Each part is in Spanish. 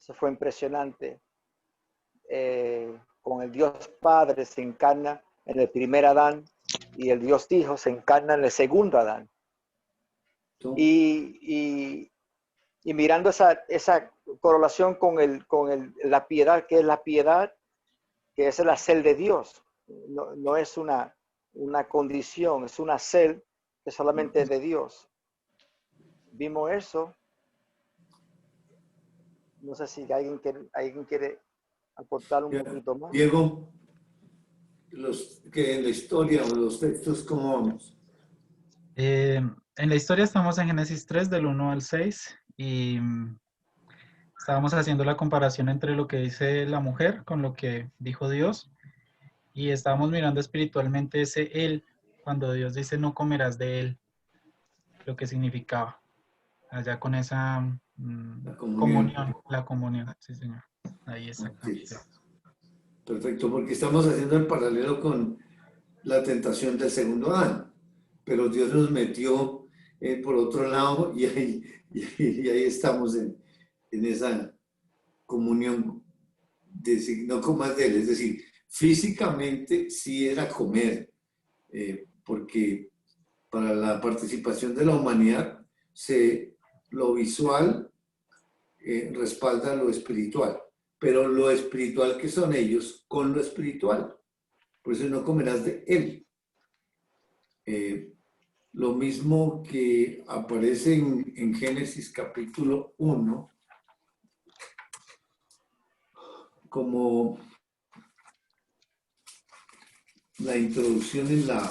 Eso fue impresionante. Con el Dios Padre se encarna en el primer Adán y el Dios Hijo se encarna en el segundo Adán. Y mirando esa correlación con la piedad, que es la piedad, que es el hacer de Dios. No es una condición, es un hacer que solamente es de Dios. Vimos eso. No sé si alguien quiere aportar un poquito más. Diego, que en la historia o los textos, ¿cómo vamos? En la historia estamos en Génesis 3, del 1 al 6, y estábamos haciendo la comparación entre lo que dice la mujer con lo que dijo Dios, y estábamos mirando espiritualmente ese él, cuando Dios dice no comerás de él, lo que significaba, allá con esa comunión, la comunión, sí señor, ahí exactamente. Sí. Perfecto, porque estamos haciendo el paralelo con la tentación del segundo Adán, pero Dios nos metió por otro lado y ahí estamos en esa comunión de no comas de él, es decir, físicamente sí era comer, porque para la participación de la humanidad lo visual respalda lo espiritual, pero lo espiritual que son ellos con lo espiritual, por eso no comerás de él. Lo mismo que aparece en Génesis capítulo 1, como la introducción en la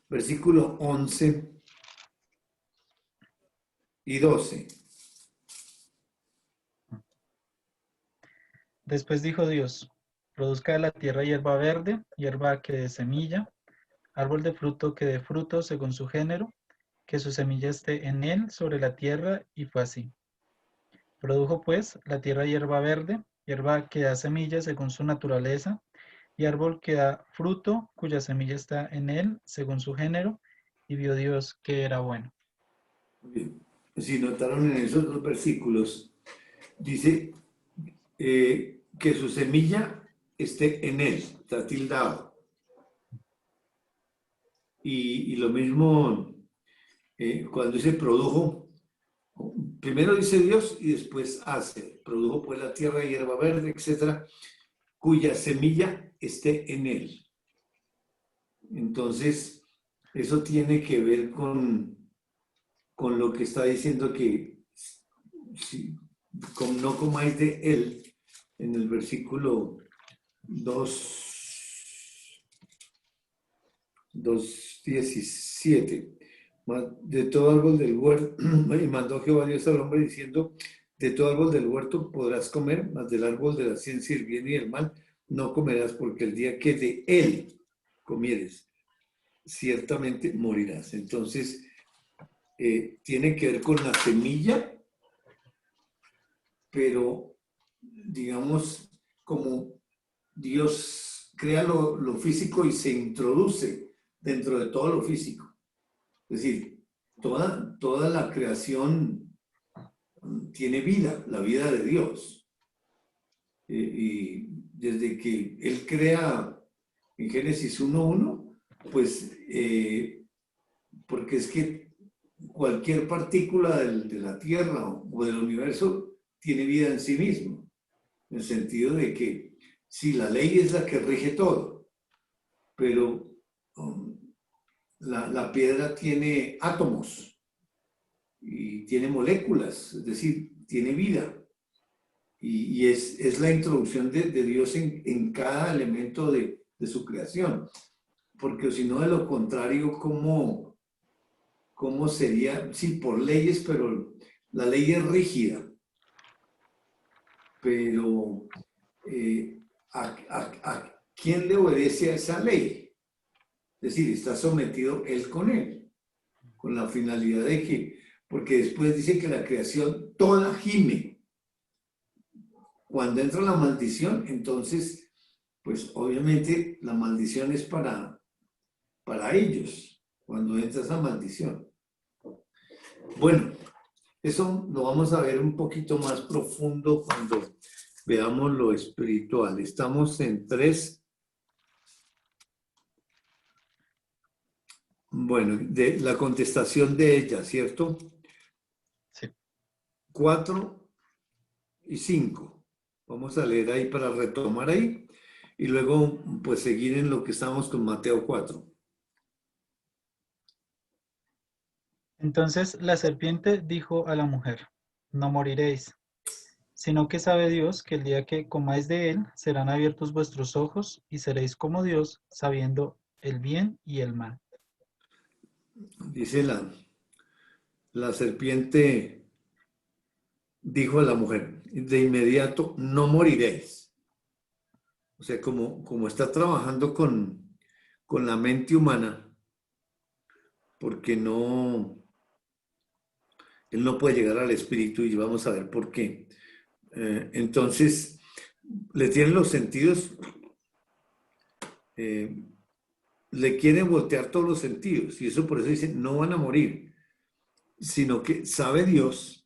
versículo 11 y 12. Después dijo Dios, produzca de la tierra hierba verde, hierba que dé semilla, árbol de fruto que dé fruto según su género, que su semilla esté en él sobre la tierra, y fue así. Produjo pues la tierra hierba verde, hierba que da semilla según su naturaleza, y árbol que da fruto cuya semilla está en él según su género, y vio Dios que era bueno. Bien. Si notaron en esos dos versículos, dice que su semilla esté en él, está tildado. Y lo mismo cuando dice produjo, primero dice Dios y después hace. Produjo pues la tierra, hierba verde, etcétera, cuya semilla esté en él. Entonces, eso tiene que ver con lo que está diciendo que no comáis de él, en el versículo 2:17. De todo árbol del huerto, y mandó Jehová Dios al hombre diciendo, de todo árbol del huerto podrás comer, mas del árbol de la ciencia del bien y del mal no comerás, porque el día que de él comieres, ciertamente morirás. Entonces, tiene que ver con la semilla, pero digamos, como Dios crea lo físico y se introduce dentro de todo lo físico. Es decir, toda la creación tiene vida, la vida de Dios. Y desde que Él crea en Génesis 1:1, pues, porque es que cualquier partícula de la Tierra o del universo tiene vida en sí mismo, en el sentido de que sí, la ley es la que rige todo, pero la piedra tiene átomos y tiene moléculas, es decir, tiene vida. Y es la introducción de Dios en cada elemento de su creación. Porque si no, de lo contrario, ¿cómo sería? Sí, por leyes, pero la ley es rígida. Pero ¿a quién le obedece a esa ley? Es decir, está sometido él con él, con la finalidad de que, porque después dice que la creación toda gime. Cuando entra la maldición, entonces, pues obviamente la maldición es para ellos, cuando entra esa maldición. Bueno, eso lo vamos a ver un poquito más profundo cuando veamos lo espiritual. Estamos en 3. Bueno, de la contestación de ella, ¿cierto? Sí. 4 y 5. Vamos a leer ahí para retomar ahí y luego pues seguir en lo que estamos con Mateo 4. Entonces la serpiente dijo a la mujer, no moriréis, sino que sabe Dios que el día que comáis de él serán abiertos vuestros ojos y seréis como Dios, sabiendo el bien y el mal. Dice la serpiente, dijo a la mujer, de inmediato no moriréis. O sea, como está trabajando con la mente humana, porque no, él no puede llegar al espíritu y vamos a ver por qué. Entonces, le tienen los sentidos, le quieren voltear todos los sentidos y eso por eso dice, no van a morir, sino que sabe Dios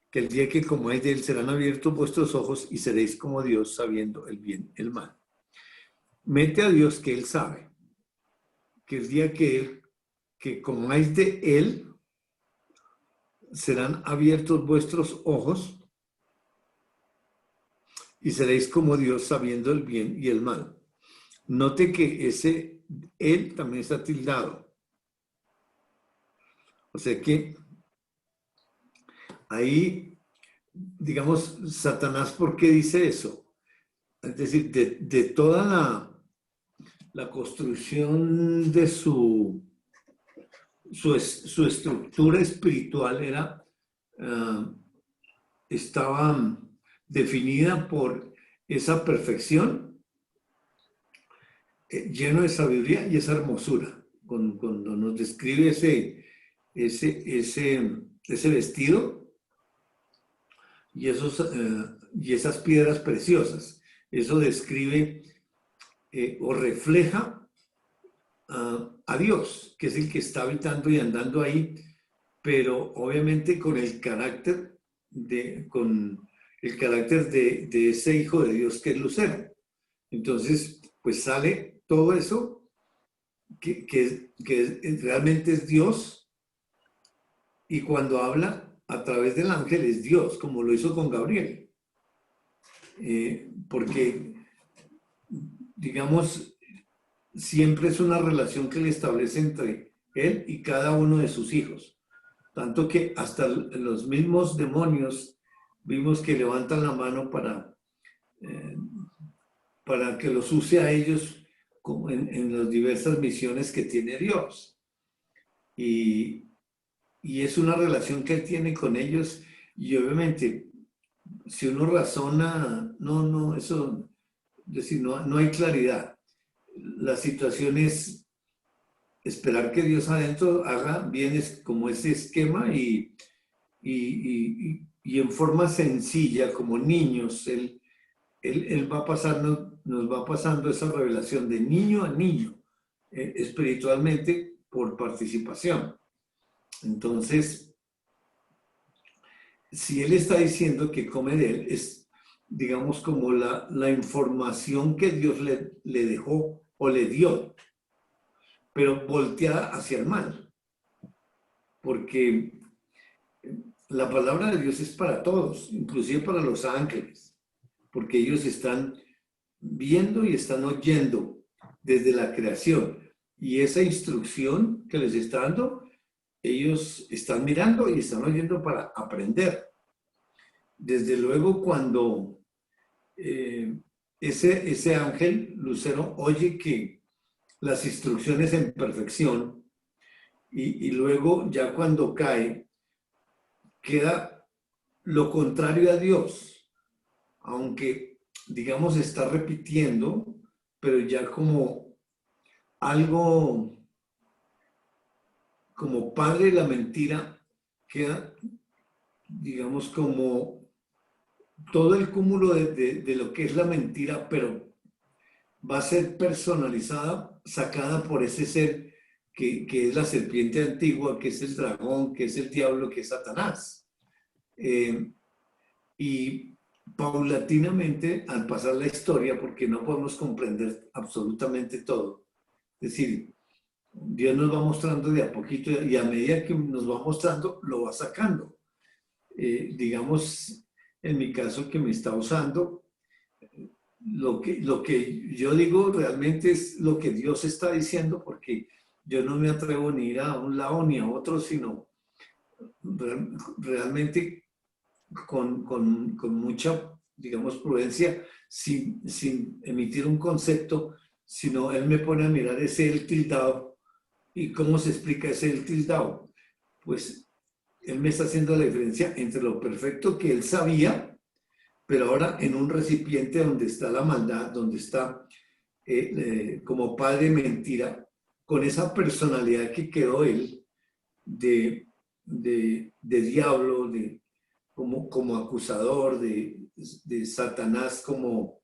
que el día que comáis de él serán abiertos vuestros ojos y seréis como Dios sabiendo el bien y el mal. Mete a Dios que él sabe que el día que comáis de él serán abiertos vuestros ojos y seréis como Dios sabiendo el bien y el mal. Note que ese él también está tildado. O sea que ahí, digamos, Satanás, ¿por qué dice eso? Es decir, de toda la construcción de su estructura espiritual era, estaba definida por esa perfección, lleno de sabiduría y esa hermosura. Cuando nos describe ese vestido y, y esas piedras preciosas, eso describe o refleja a Dios, que es el que está habitando y andando ahí, pero obviamente con el carácter de ese hijo de Dios que es Lucero. Entonces, pues sale todo eso que realmente es Dios, y cuando habla a través del ángel es Dios, como lo hizo con Gabriel. Porque, digamos, siempre es una relación que le establece entre él y cada uno de sus hijos. Tanto que hasta los mismos demonios vimos que levantan la mano para que los use a ellos en las diversas misiones que tiene Dios. Y es una relación que él tiene con ellos, y obviamente si uno razona, eso, es decir, no hay claridad. La situación es esperar que Dios adentro haga bien como ese esquema y en forma sencilla, como niños, él va pasando, nos va pasando esa revelación de niño a niño, espiritualmente por participación. Entonces, si él está diciendo que come de él, es, digamos, como la información que Dios le dejó o le dio, pero volteada hacia el mal. Porque la palabra de Dios es para todos, inclusive para los ángeles, porque ellos están viendo y están oyendo desde la creación. Y esa instrucción que les está dando, ellos están mirando y están oyendo para aprender. Desde luego, cuando ese ángel Lucero oye que las instrucciones en perfección, y luego ya cuando cae, queda lo contrario a Dios, aunque digamos está repitiendo, pero ya como algo, como padre de la mentira, queda, digamos, como todo el cúmulo de lo que es la mentira, pero va a ser personalizada, sacada por ese ser que es la serpiente antigua, que es el dragón, que es el diablo, que es Satanás. Y paulatinamente, al pasar la historia, porque no podemos comprender absolutamente todo, es decir, Dios nos va mostrando de a poquito y a medida que nos va mostrando, lo va sacando. Digamos, en mi caso que me está usando, lo que yo digo realmente es lo que Dios está diciendo, porque yo no me atrevo ni a ir a un lado ni a otro, sino realmente con mucha, digamos, prudencia, sin emitir un concepto, sino Él me pone a mirar ese el tildado. ¿Y cómo se explica ese el tildado? Pues Él me está haciendo la diferencia entre lo perfecto que Él sabía, pero ahora en un recipiente donde está la maldad, donde está como padre mentira, con esa personalidad que quedó Él de diablo, como acusador, de Satanás, como,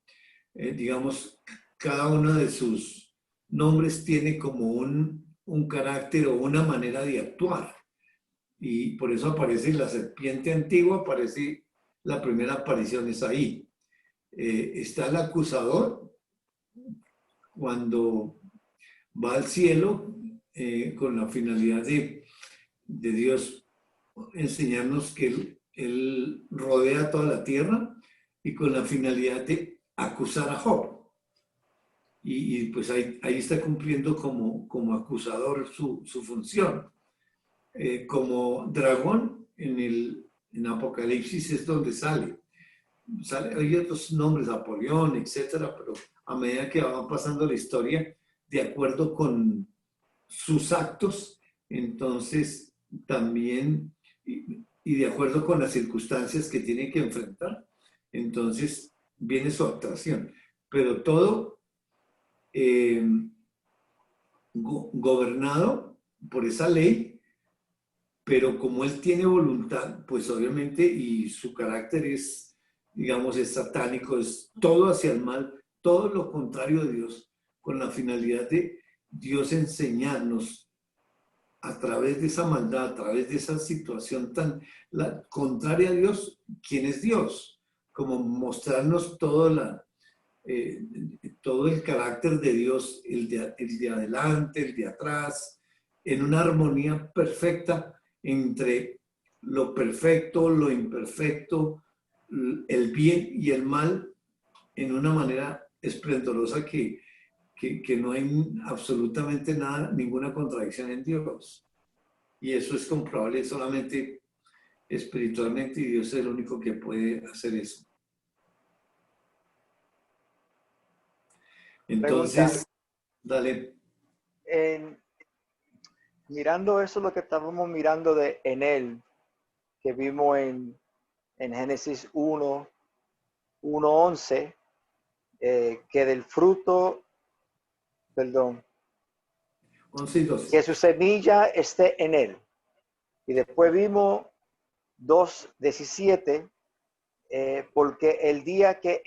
digamos, cada uno de sus nombres tiene como un carácter o una manera de actuar. Y por eso aparece la serpiente antigua, aparece la primera aparición es ahí. Está el acusador cuando va al cielo con la finalidad de Dios enseñarnos que él rodea toda la tierra y con la finalidad de acusar a Job. Y pues ahí está cumpliendo como acusador su función. Como dragón en Apocalipsis es donde sale. Hay otros nombres, Apolión, etcétera, pero a medida que va pasando la historia, de acuerdo con sus actos, entonces también, y de acuerdo con las circunstancias que tiene que enfrentar, entonces viene su actuación. Pero todo gobernado por esa ley, pero como él tiene voluntad, pues obviamente, y su carácter es, digamos, es satánico, es todo hacia el mal, todo lo contrario de Dios, con la finalidad de Dios enseñarnos a través de esa maldad, a través de esa situación tan contraria a Dios, quién es Dios, como mostrarnos todo el carácter de Dios, el de adelante, el de atrás, en una armonía perfecta entre lo perfecto, lo imperfecto, el bien y el mal, en una manera esplendorosa que no hay absolutamente nada, ninguna contradicción en Dios. Y eso es comprobable solamente espiritualmente y Dios es el único que puede hacer eso. Entonces, dale. Mirando eso, lo que estábamos mirando en él, que vimos en Génesis 1:11, que del fruto, perdón, 11 y 12. que su semilla esté en él. Y después vimos 2:17, porque el día que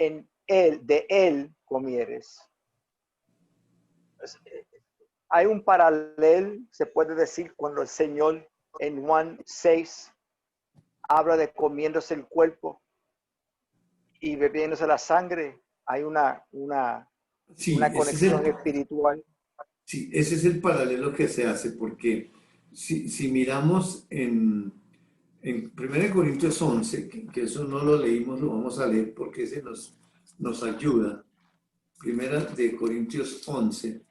de él comieres. Hay un paralelo, se puede decir, cuando el Señor en Juan 6 habla de comiéndose el cuerpo y bebiéndose la sangre. Hay una conexión espiritual. Sí, ese es el paralelo que se hace, porque si miramos en 1 Corintios 11, que eso no lo leímos, lo vamos a leer porque ese nos ayuda. 1 Corintios 11.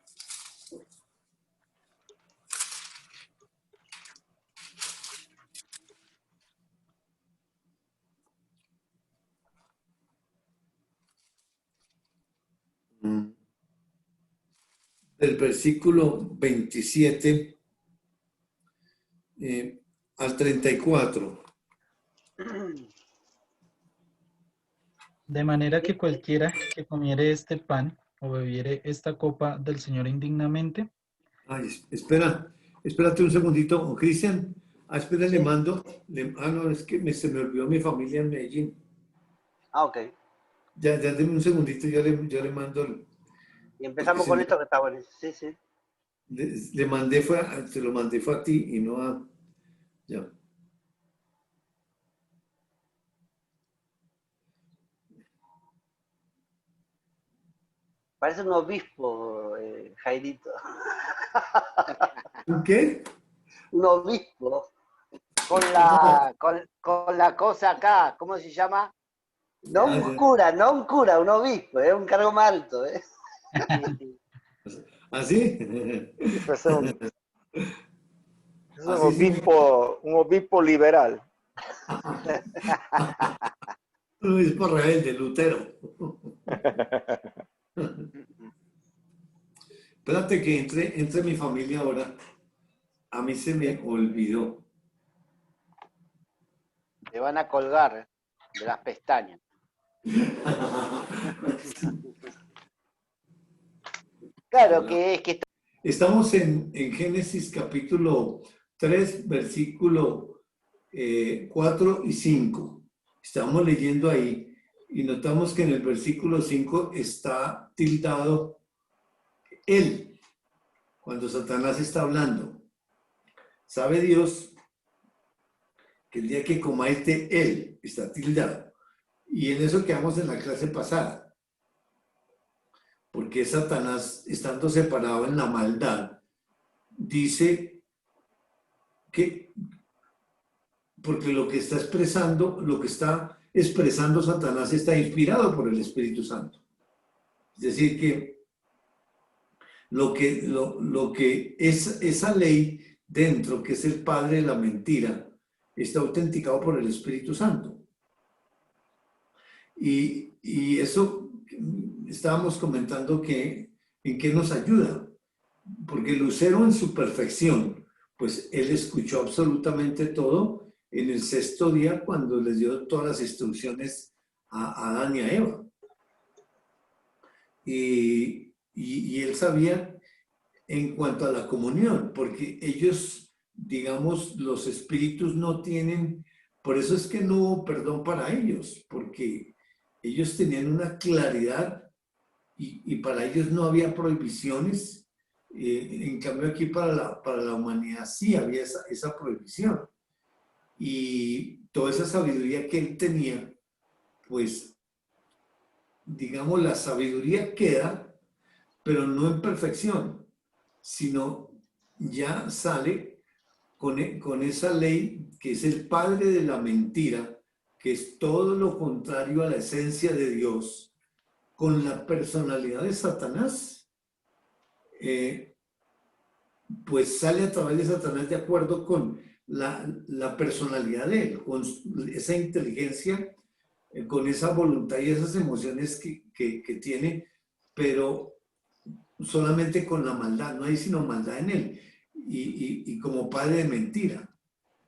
Del versículo 27 al 34. De manera que cualquiera que comiere este pan o bebiere esta copa del Señor indignamente. Ay, espérate un segundito, Cristian. Espera, le mando. No, es que se me olvidó mi familia en Medellín. Ok. Ya denme un segundito, yo le mando. Y empezamos con esto que está bueno. Sí, sí. Le mandé te lo mandé fue a ti y no a... Ya. Parece un obispo, Jairito. ¿Un qué? Un obispo. Con la cosa acá, ¿cómo se llama? No un cura, un obispo, es un cargo más alto. ¿Así? Es un obispo liberal. Un obispo rebelde, Lutero. Espérate que entre mi familia ahora. A mí se me olvidó. Te van a colgar de las pestañas. Claro, que es que... Estamos en Génesis capítulo 3, versículo 4 y 5. Estamos leyendo ahí y notamos que en el versículo 5 está tildado él, cuando Satanás está hablando. Sabe Dios que el día que comáis de él está tildado. Y en eso quedamos en la clase pasada. Porque Satanás, estando separado en la maldad, dice que, porque lo que está expresando Satanás está inspirado por el Espíritu Santo. Es decir, que lo que es esa ley dentro, que es el padre de la mentira, está autenticado por el Espíritu Santo. Y eso estábamos comentando que en qué nos ayuda, porque Lucero en su perfección, pues él escuchó absolutamente todo en el sexto día cuando les dio todas las instrucciones a Adán y a Eva. Y él sabía en cuanto a la comunión, porque ellos, digamos, los espíritus no tienen, por eso es que no hubo perdón para ellos, porque ellos tenían una claridad y para ellos no había prohibiciones. En cambio aquí para la humanidad sí había esa prohibición. Y toda esa sabiduría que él tenía, pues, digamos, la sabiduría queda, pero no en perfección, sino ya sale con esa ley que es el padre de la mentira, que es todo lo contrario a la esencia de Dios, con la personalidad de Satanás, pues sale a través de Satanás de acuerdo con la personalidad de él, con esa inteligencia, con esa voluntad y esas emociones que tiene, pero solamente con la maldad, no hay sino maldad en él, y como padre de mentira.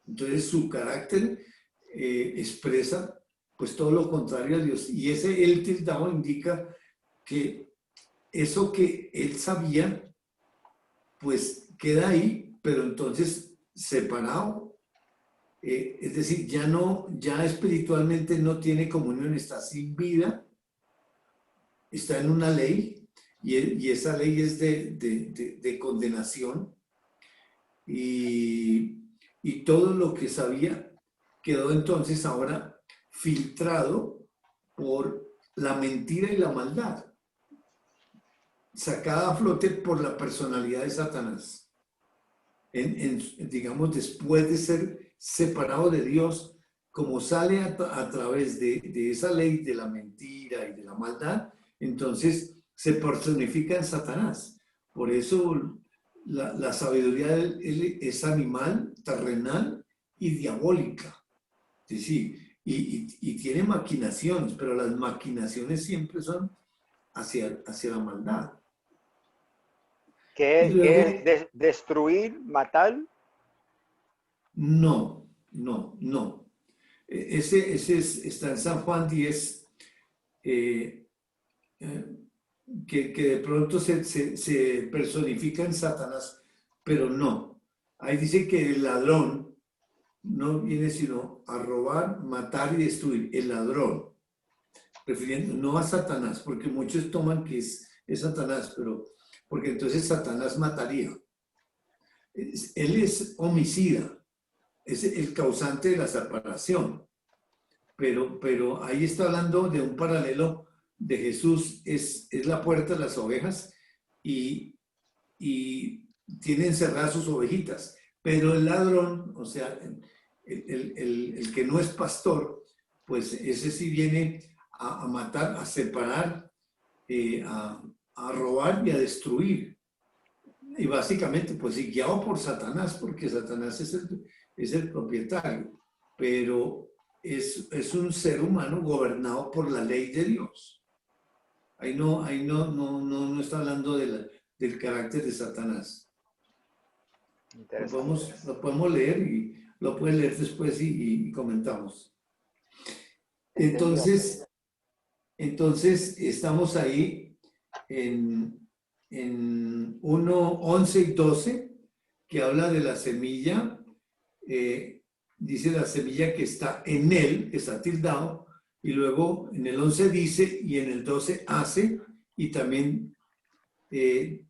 Entonces su carácter expresa pues todo lo contrario a Dios, y ese el tildado indica que eso que él sabía pues queda ahí, pero entonces separado, es decir, ya espiritualmente no tiene comunión, está sin vida, está en una ley, y esa ley es de condenación, y todo lo que sabía quedó entonces ahora filtrado por la mentira y la maldad, sacada a flote por la personalidad de Satanás. Digamos, después de ser separado de Dios, como sale a través de esa ley de la mentira y de la maldad, entonces se personifica en Satanás. Por eso la sabiduría de él es animal, terrenal y diabólica. Sí, y tiene maquinaciones, pero las maquinaciones siempre son hacia la maldad. ¿Que es destruir, matar? No. Ese está en San Juan 10, que de pronto se personifica en Satanás, pero no. Ahí dice que el ladrón no viene sino a robar, matar y destruir. El ladrón, refiriendo no a Satanás, porque muchos toman que es Satanás, pero porque entonces Satanás mataría. Él es homicida, es el causante de la separación. Pero ahí está hablando de un paralelo de Jesús, es la puerta de las ovejas y tiene encerradas sus ovejitas. Pero el ladrón, o sea, el que no es pastor, pues ese sí viene a matar, a separar, a robar y a destruir. Y básicamente, pues sí, guiado por Satanás, porque Satanás es el propietario, pero es un ser humano gobernado por la ley de Dios. Ahí no está hablando del carácter de Satanás. Lo podemos leer y lo pueden leer después y comentamos. Entonces estamos ahí en 1, 11 y 12, que habla de la semilla. Dice la semilla que está en él, que está tildado, y luego en el 11 dice, y en el 12 hace, y también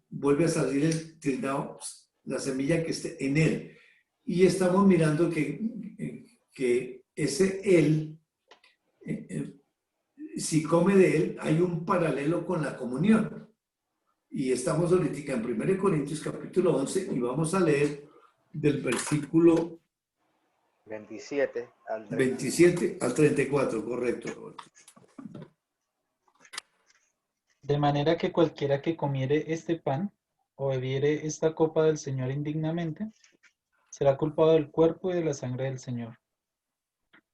vuelve a salir el tildado, la semilla que esté en él. Y estamos mirando que ese él, si come de él, hay un paralelo con la comunión. Y estamos ahorita en 1 Corintios capítulo 11 y vamos a leer del versículo 27 al 34, correcto. De manera que cualquiera que comiere este pan o bebiere esta copa del Señor indignamente, será culpado del cuerpo y de la sangre del Señor.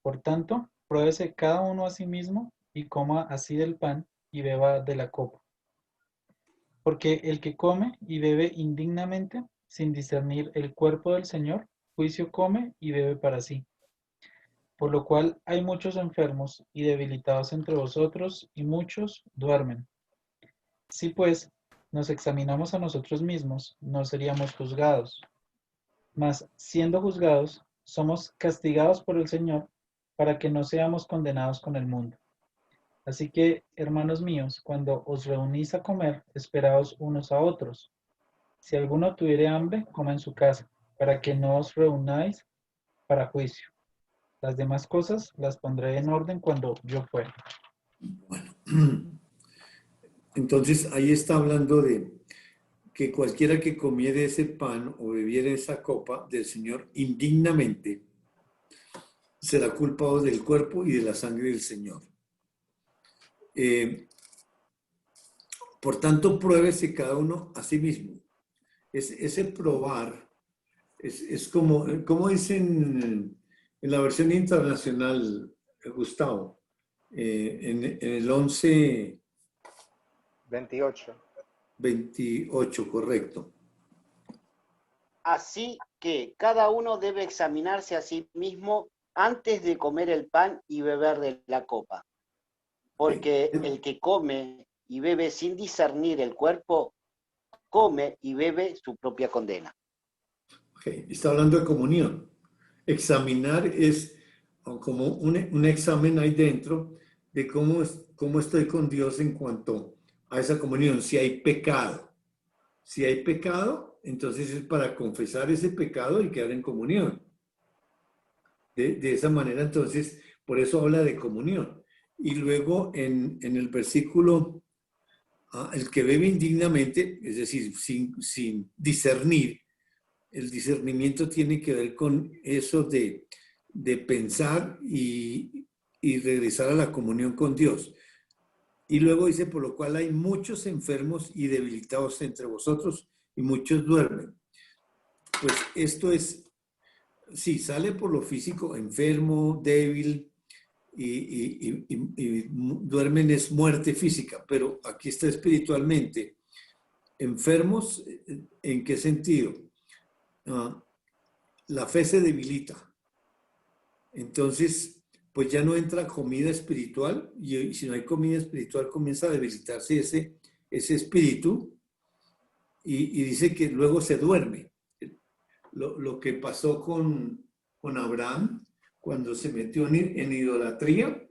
Por tanto, pruébese cada uno a sí mismo y coma así del pan y beba de la copa. Porque el que come y bebe indignamente, sin discernir el cuerpo del Señor, juicio come y bebe para sí. Por lo cual hay muchos enfermos y debilitados entre vosotros, y muchos duermen. Si pues nos examinamos a nosotros mismos, no seríamos juzgados. Mas siendo juzgados, somos castigados por el Señor, para que no seamos condenados con el mundo. Así que, hermanos míos, cuando os reunís a comer, esperaos unos a otros. Si alguno tuviere hambre, coma en su casa, para que no os reunáis para juicio. Las demás cosas las pondré en orden cuando yo fuera. Bueno, entonces ahí está hablando de que cualquiera que comiere ese pan o bebiere esa copa del Señor indignamente, será culpado del cuerpo y de la sangre del Señor. Por tanto, pruébese cada uno a sí mismo. Ese probar es como dicen en la versión internacional, Gustavo, en el 11, 28, correcto. Así que cada uno debe examinarse a sí mismo antes de comer el pan y beber de la copa. Porque el que come y bebe sin discernir el cuerpo, come y bebe su propia condena. Okay. Está hablando de comunión. Examinar es como un examen ahí dentro de cómo estoy con Dios en cuanto a esa comunión. Si hay pecado. Si hay pecado, entonces es para confesar ese pecado y quedar en comunión. De esa manera, entonces, por eso habla de comunión. Y luego en el versículo, el que bebe indignamente, es decir, sin discernir, el discernimiento tiene que ver con eso de pensar y regresar a la comunión con Dios. Y luego dice, por lo cual hay muchos enfermos y debilitados entre vosotros y muchos duermen. Pues esto es, sí, sale por lo físico, enfermo, débil, y duermen es muerte física, pero aquí está espiritualmente. Enfermos, ¿en qué sentido? La fe se debilita. Entonces, pues ya no entra comida espiritual y si no hay comida espiritual comienza a debilitarse ese espíritu y dice que luego se duerme. Lo que pasó con Abraham cuando se metió en idolatría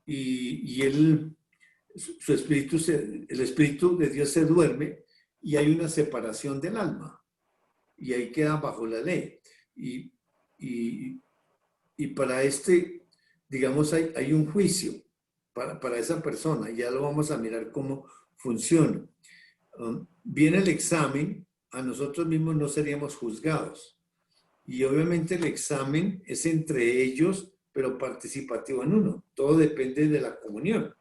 y el espíritu de Dios se duerme y hay una separación del alma. y ahí queda bajo la ley. Y para digamos, hay un juicio para esa persona. Ya lo vamos a mirar cómo funciona. Viene el examen, a nosotros mismos no seríamos juzgados. Y obviamente el examen es entre ellos, pero participativo en uno. Todo depende de la comunión.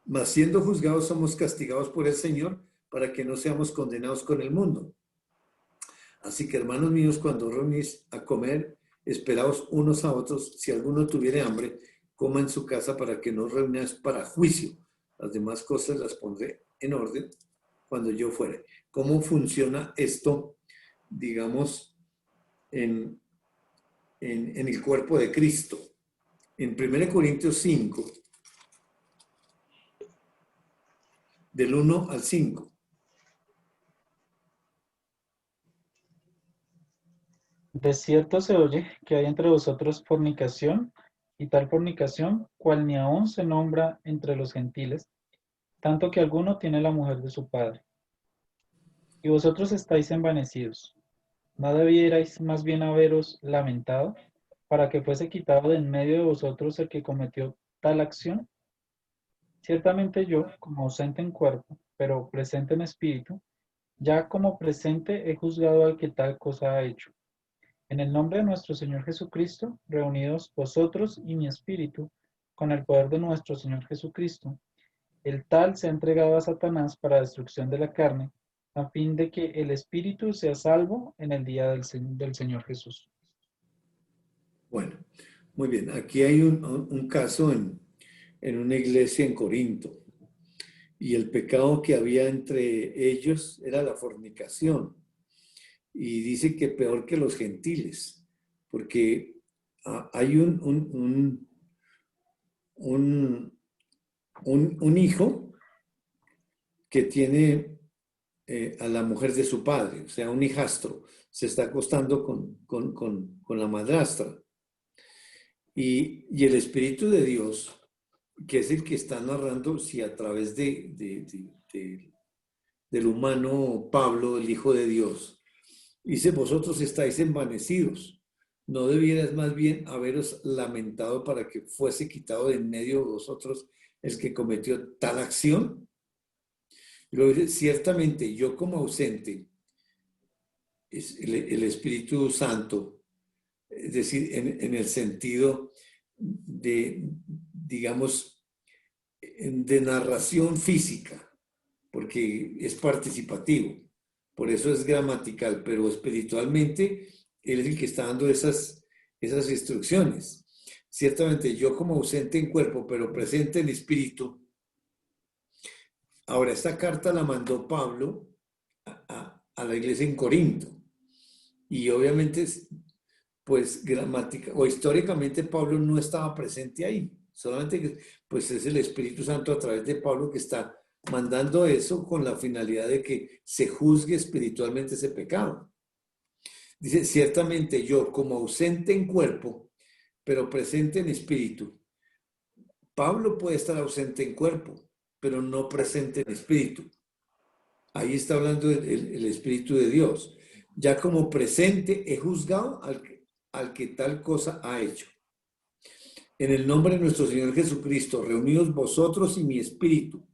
Mas siendo juzgados somos castigados por el Señor para que no seamos condenados con el mundo. Así que, hermanos míos, cuando reunís a comer, esperaos unos a otros. Si alguno tuviere hambre, coma en su casa para que no reunáis para juicio. Las demás cosas las pondré en orden cuando yo fuere. ¿Cómo funciona esto, digamos, en el cuerpo de Cristo? En 1 Corintios 5, del 1 al 5. De cierto se oye que hay entre vosotros fornicación, y tal fornicación, cual ni aun se nombra entre los gentiles, tanto que alguno tiene la mujer de su padre. Y vosotros estáis envanecidos. ¿No debierais más bien haberos lamentado, para que fuese quitado de en medio de vosotros el que cometió tal acción? Ciertamente yo, como ausente en cuerpo, pero presente en espíritu, ya como presente he juzgado al que tal cosa ha hecho. En el nombre de nuestro Señor Jesucristo, reunidos vosotros y mi espíritu, con el poder de nuestro Señor Jesucristo, el tal se ha entregado a Satanás para destrucción de la carne, a fin de que el espíritu sea salvo en el día del Señor Jesús. Bueno, muy bien. Aquí hay un caso en una iglesia en Corinto. Y el pecado que había entre ellos era la fornicación. Y dice que peor que los gentiles, porque hay un hijo que tiene a la mujer de su padre, o sea, un hijastro, se está acostando con la madrastra. Y el Espíritu de Dios, que es el que está narrando, si a través del humano Pablo, el Hijo de Dios, dice, vosotros estáis envanecidos. ¿No debieras más bien haberos lamentado para que fuese quitado de en medio de vosotros el que cometió tal acción? Y luego dice, ciertamente yo como ausente, es el Espíritu Santo, es decir, en el sentido de, digamos, de narración física, porque es participativo, por eso es gramatical, pero espiritualmente él es el que está dando esas instrucciones. Ciertamente yo como ausente en cuerpo, pero presente en espíritu. Ahora, esta carta la mandó Pablo a la iglesia en Corinto, y obviamente, pues gramática o históricamente Pablo no estaba presente ahí, solamente que pues es el Espíritu Santo a través de Pablo que está mandando eso con la finalidad de que se juzgue espiritualmente ese pecado. Dice, ciertamente yo como ausente en cuerpo, pero presente en espíritu. Pablo puede estar ausente en cuerpo, pero no presente en espíritu. Ahí está hablando el Espíritu de Dios. Ya como presente he juzgado al que tal cosa ha hecho. En el nombre de nuestro Señor Jesucristo, reunidos vosotros y mi espíritu.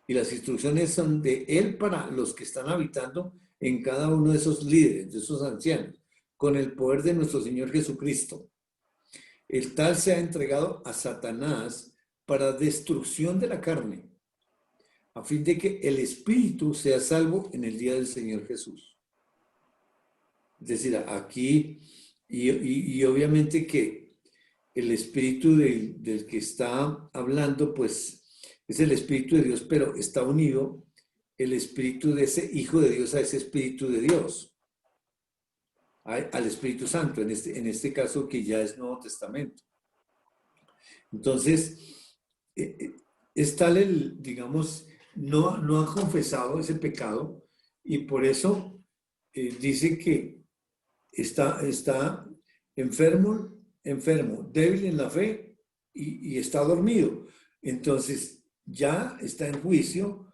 Y las instrucciones son de Él para los que están habitando en cada uno de esos líderes, de esos ancianos, con el poder de nuestro Señor Jesucristo. El tal se ha entregado a Satanás para destrucción de la carne, a fin de que el espíritu sea salvo en el día del Señor Jesús. Es decir, aquí, y obviamente que el espíritu del que está hablando, pues es el Espíritu de Dios, pero está unido el espíritu de ese Hijo de Dios a ese Espíritu de Dios, al Espíritu Santo, en este caso que ya es Nuevo Testamento. Entonces, es tal digamos, no ha confesado ese pecado y por eso dice que está enfermo, débil en la fe y está dormido. Entonces, ya está en juicio,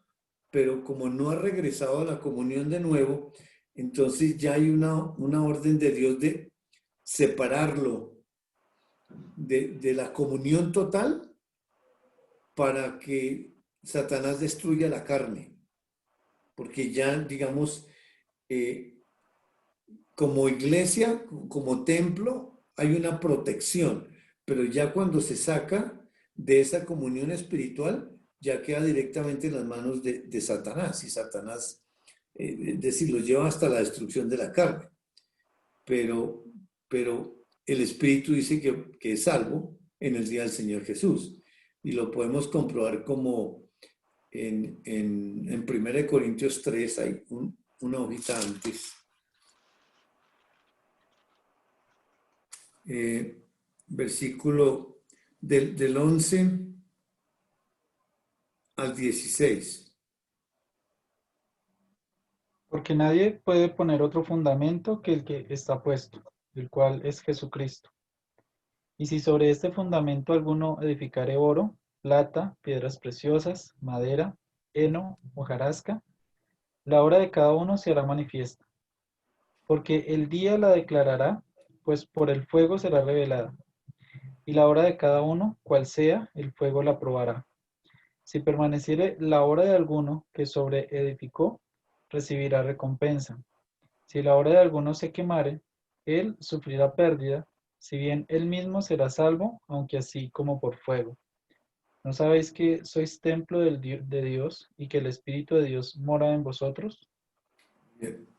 pero como no ha regresado a la comunión de nuevo, entonces ya hay una orden de Dios de separarlo de la comunión total para que Satanás destruya la carne. Porque ya, digamos, como iglesia, como templo, hay una protección, pero ya cuando se saca de esa comunión espiritual, ya queda directamente en las manos de Satanás, y Satanás, es decir, lo lleva hasta la destrucción de la carne. Pero el Espíritu dice que es salvo en el día del Señor Jesús, y lo podemos comprobar como en 1 Corintios 3, hay una hojita antes. Versículo del 11 al 16. Porque nadie puede poner otro fundamento que el que está puesto, el cual es Jesucristo. Y si sobre este fundamento alguno edificare oro, plata, piedras preciosas, madera, heno, hojarasca, la obra de cada uno se hará manifiesta, porque el día la declarará, pues por el fuego será revelada. Y la obra de cada uno, cual sea, el fuego la probará. Si permaneciere la obra de alguno que sobre edificó, recibirá recompensa. Si la obra de alguno se quemare, él sufrirá pérdida, si bien él mismo será salvo, aunque así como por fuego. ¿No sabéis que sois templo de Dios y que el Espíritu de Dios mora en vosotros?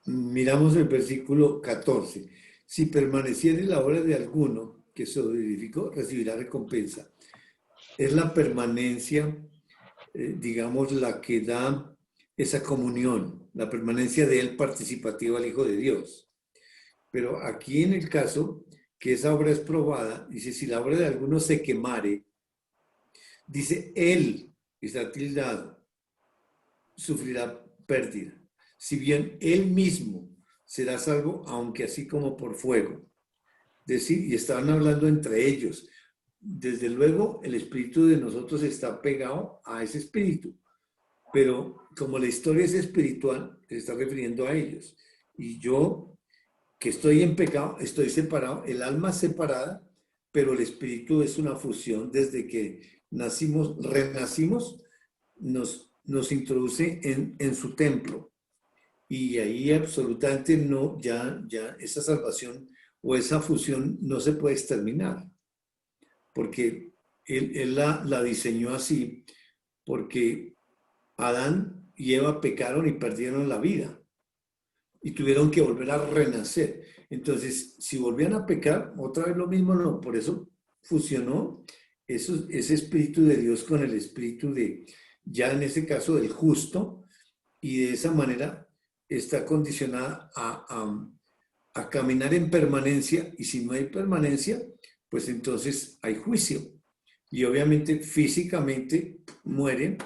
Miramos el versículo 14. Si permaneciere la obra de alguno que se edificó, recibirá recompensa. Es la permanencia, digamos, la que da esa comunión, la permanencia de él participativa al Hijo de Dios. Pero aquí en el caso que esa obra es probada, dice, si la obra de alguno se quemare, dice, él, está tildado, sufrirá pérdida. Si bien él mismo será salvo, aunque así como por fuego. Decir, y estaban hablando entre ellos. Desde luego, el espíritu de nosotros está pegado a ese espíritu, pero como la historia es espiritual, se está refiriendo a ellos. Y yo, que estoy en pecado, estoy separado, el alma separada, pero el espíritu es una fusión. Desde que nacimos, renacimos, nos introduce en su templo. Y ahí absolutamente no, ya esa salvación o esa fusión no se puede exterminar, porque él la diseñó así, porque Adán y Eva pecaron y perdieron la vida y tuvieron que volver a renacer. Entonces, si volvían a pecar, otra vez lo mismo, no, por eso fusionó ese espíritu de Dios con el espíritu de, ya en ese caso, del justo, y de esa manera está condicionada a caminar en permanencia, y si no hay permanencia, pues entonces hay juicio. Y obviamente físicamente mueren,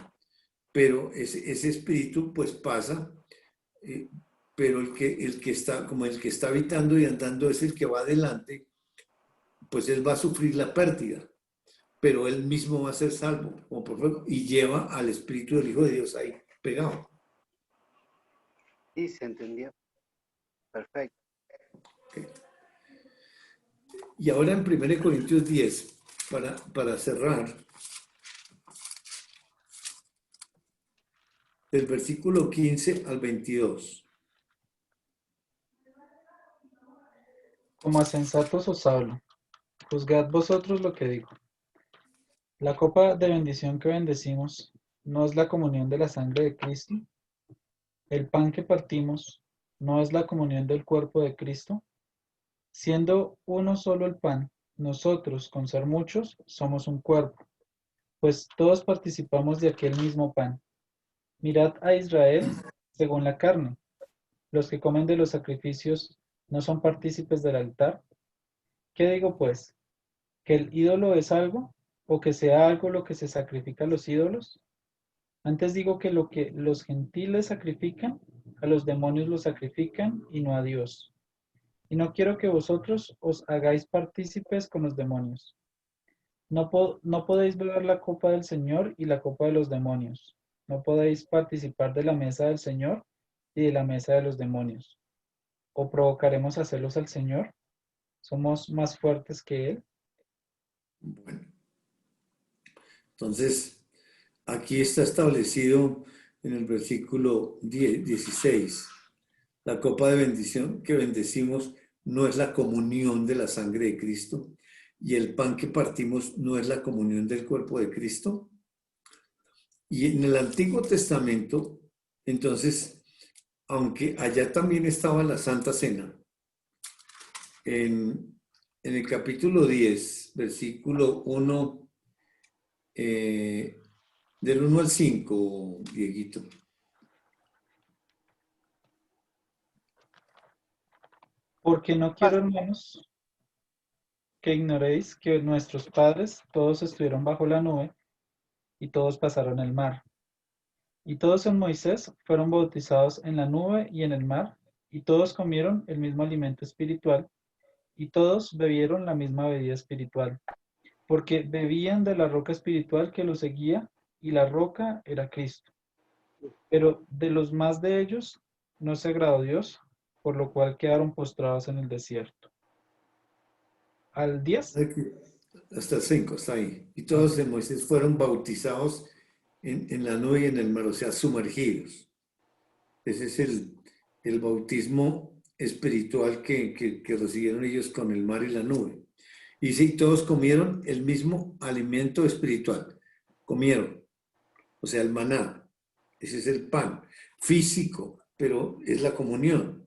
pero ese espíritu pues pasa, pero el que está, como el que está habitando y andando es el que va adelante, pues él va a sufrir la pérdida, pero él mismo va a ser salvo, como por fuego, y lleva al espíritu del Hijo de Dios ahí pegado. Sí, se entendió. Perfecto. Okay. Y ahora en 1 Corintios 10, para cerrar, del versículo 15 al 22. Como a sensatos os hablo, juzgad vosotros lo que digo. La copa de bendición que bendecimos, ¿no es la comunión de la sangre de Cristo? El pan que partimos, ¿no es la comunión del cuerpo de Cristo? Siendo uno solo el pan, nosotros, con ser muchos, somos un cuerpo, pues todos participamos de aquel mismo pan. Mirad a Israel según la carne. Los que comen de los sacrificios no son partícipes del altar. ¿Qué digo pues? ¿Que el ídolo es algo? ¿O que sea algo lo que se sacrifica a los ídolos? Antes digo que lo que los gentiles sacrifican, a los demonios lo sacrifican y no a Dios. Y no quiero que vosotros os hagáis partícipes con los demonios. No podéis beber la copa del Señor y la copa de los demonios. no podéis participar de la mesa del Señor y de la mesa de los demonios. ¿O provocaremos a celos al Señor? ¿Somos más fuertes que Él? Bueno, entonces aquí está establecido en el versículo 16, la copa de bendición que bendecimos no es la comunión de la sangre de Cristo y el pan que partimos no es la comunión del cuerpo de Cristo. Y en el Antiguo Testamento, entonces, aunque allá también estaba la Santa Cena, en el capítulo 10, versículo 1, del 1 al 5, Dieguito. Porque no quiero, hermanos, que ignoréis que nuestros padres todos estuvieron bajo la nube y todos pasaron el mar. Y todos en Moisés fueron bautizados en la nube y en el mar, y todos comieron el mismo alimento espiritual, y todos bebieron la misma bebida espiritual, porque bebían de la roca espiritual que los seguía, y la roca era Cristo. Pero de los más de ellos no se agradó Dios, por lo cual quedaron postrados en el desierto. ¿Al 10? Hasta el 5, está ahí. Y Ah, todos de Moisés fueron bautizados en la nube y en el mar, o sea, sumergidos. Ese es el bautismo espiritual que recibieron ellos con el mar y la nube. Y sí, todos comieron el mismo alimento espiritual. Comieron, o sea, el maná. Ese es el pan físico, pero es la comunión.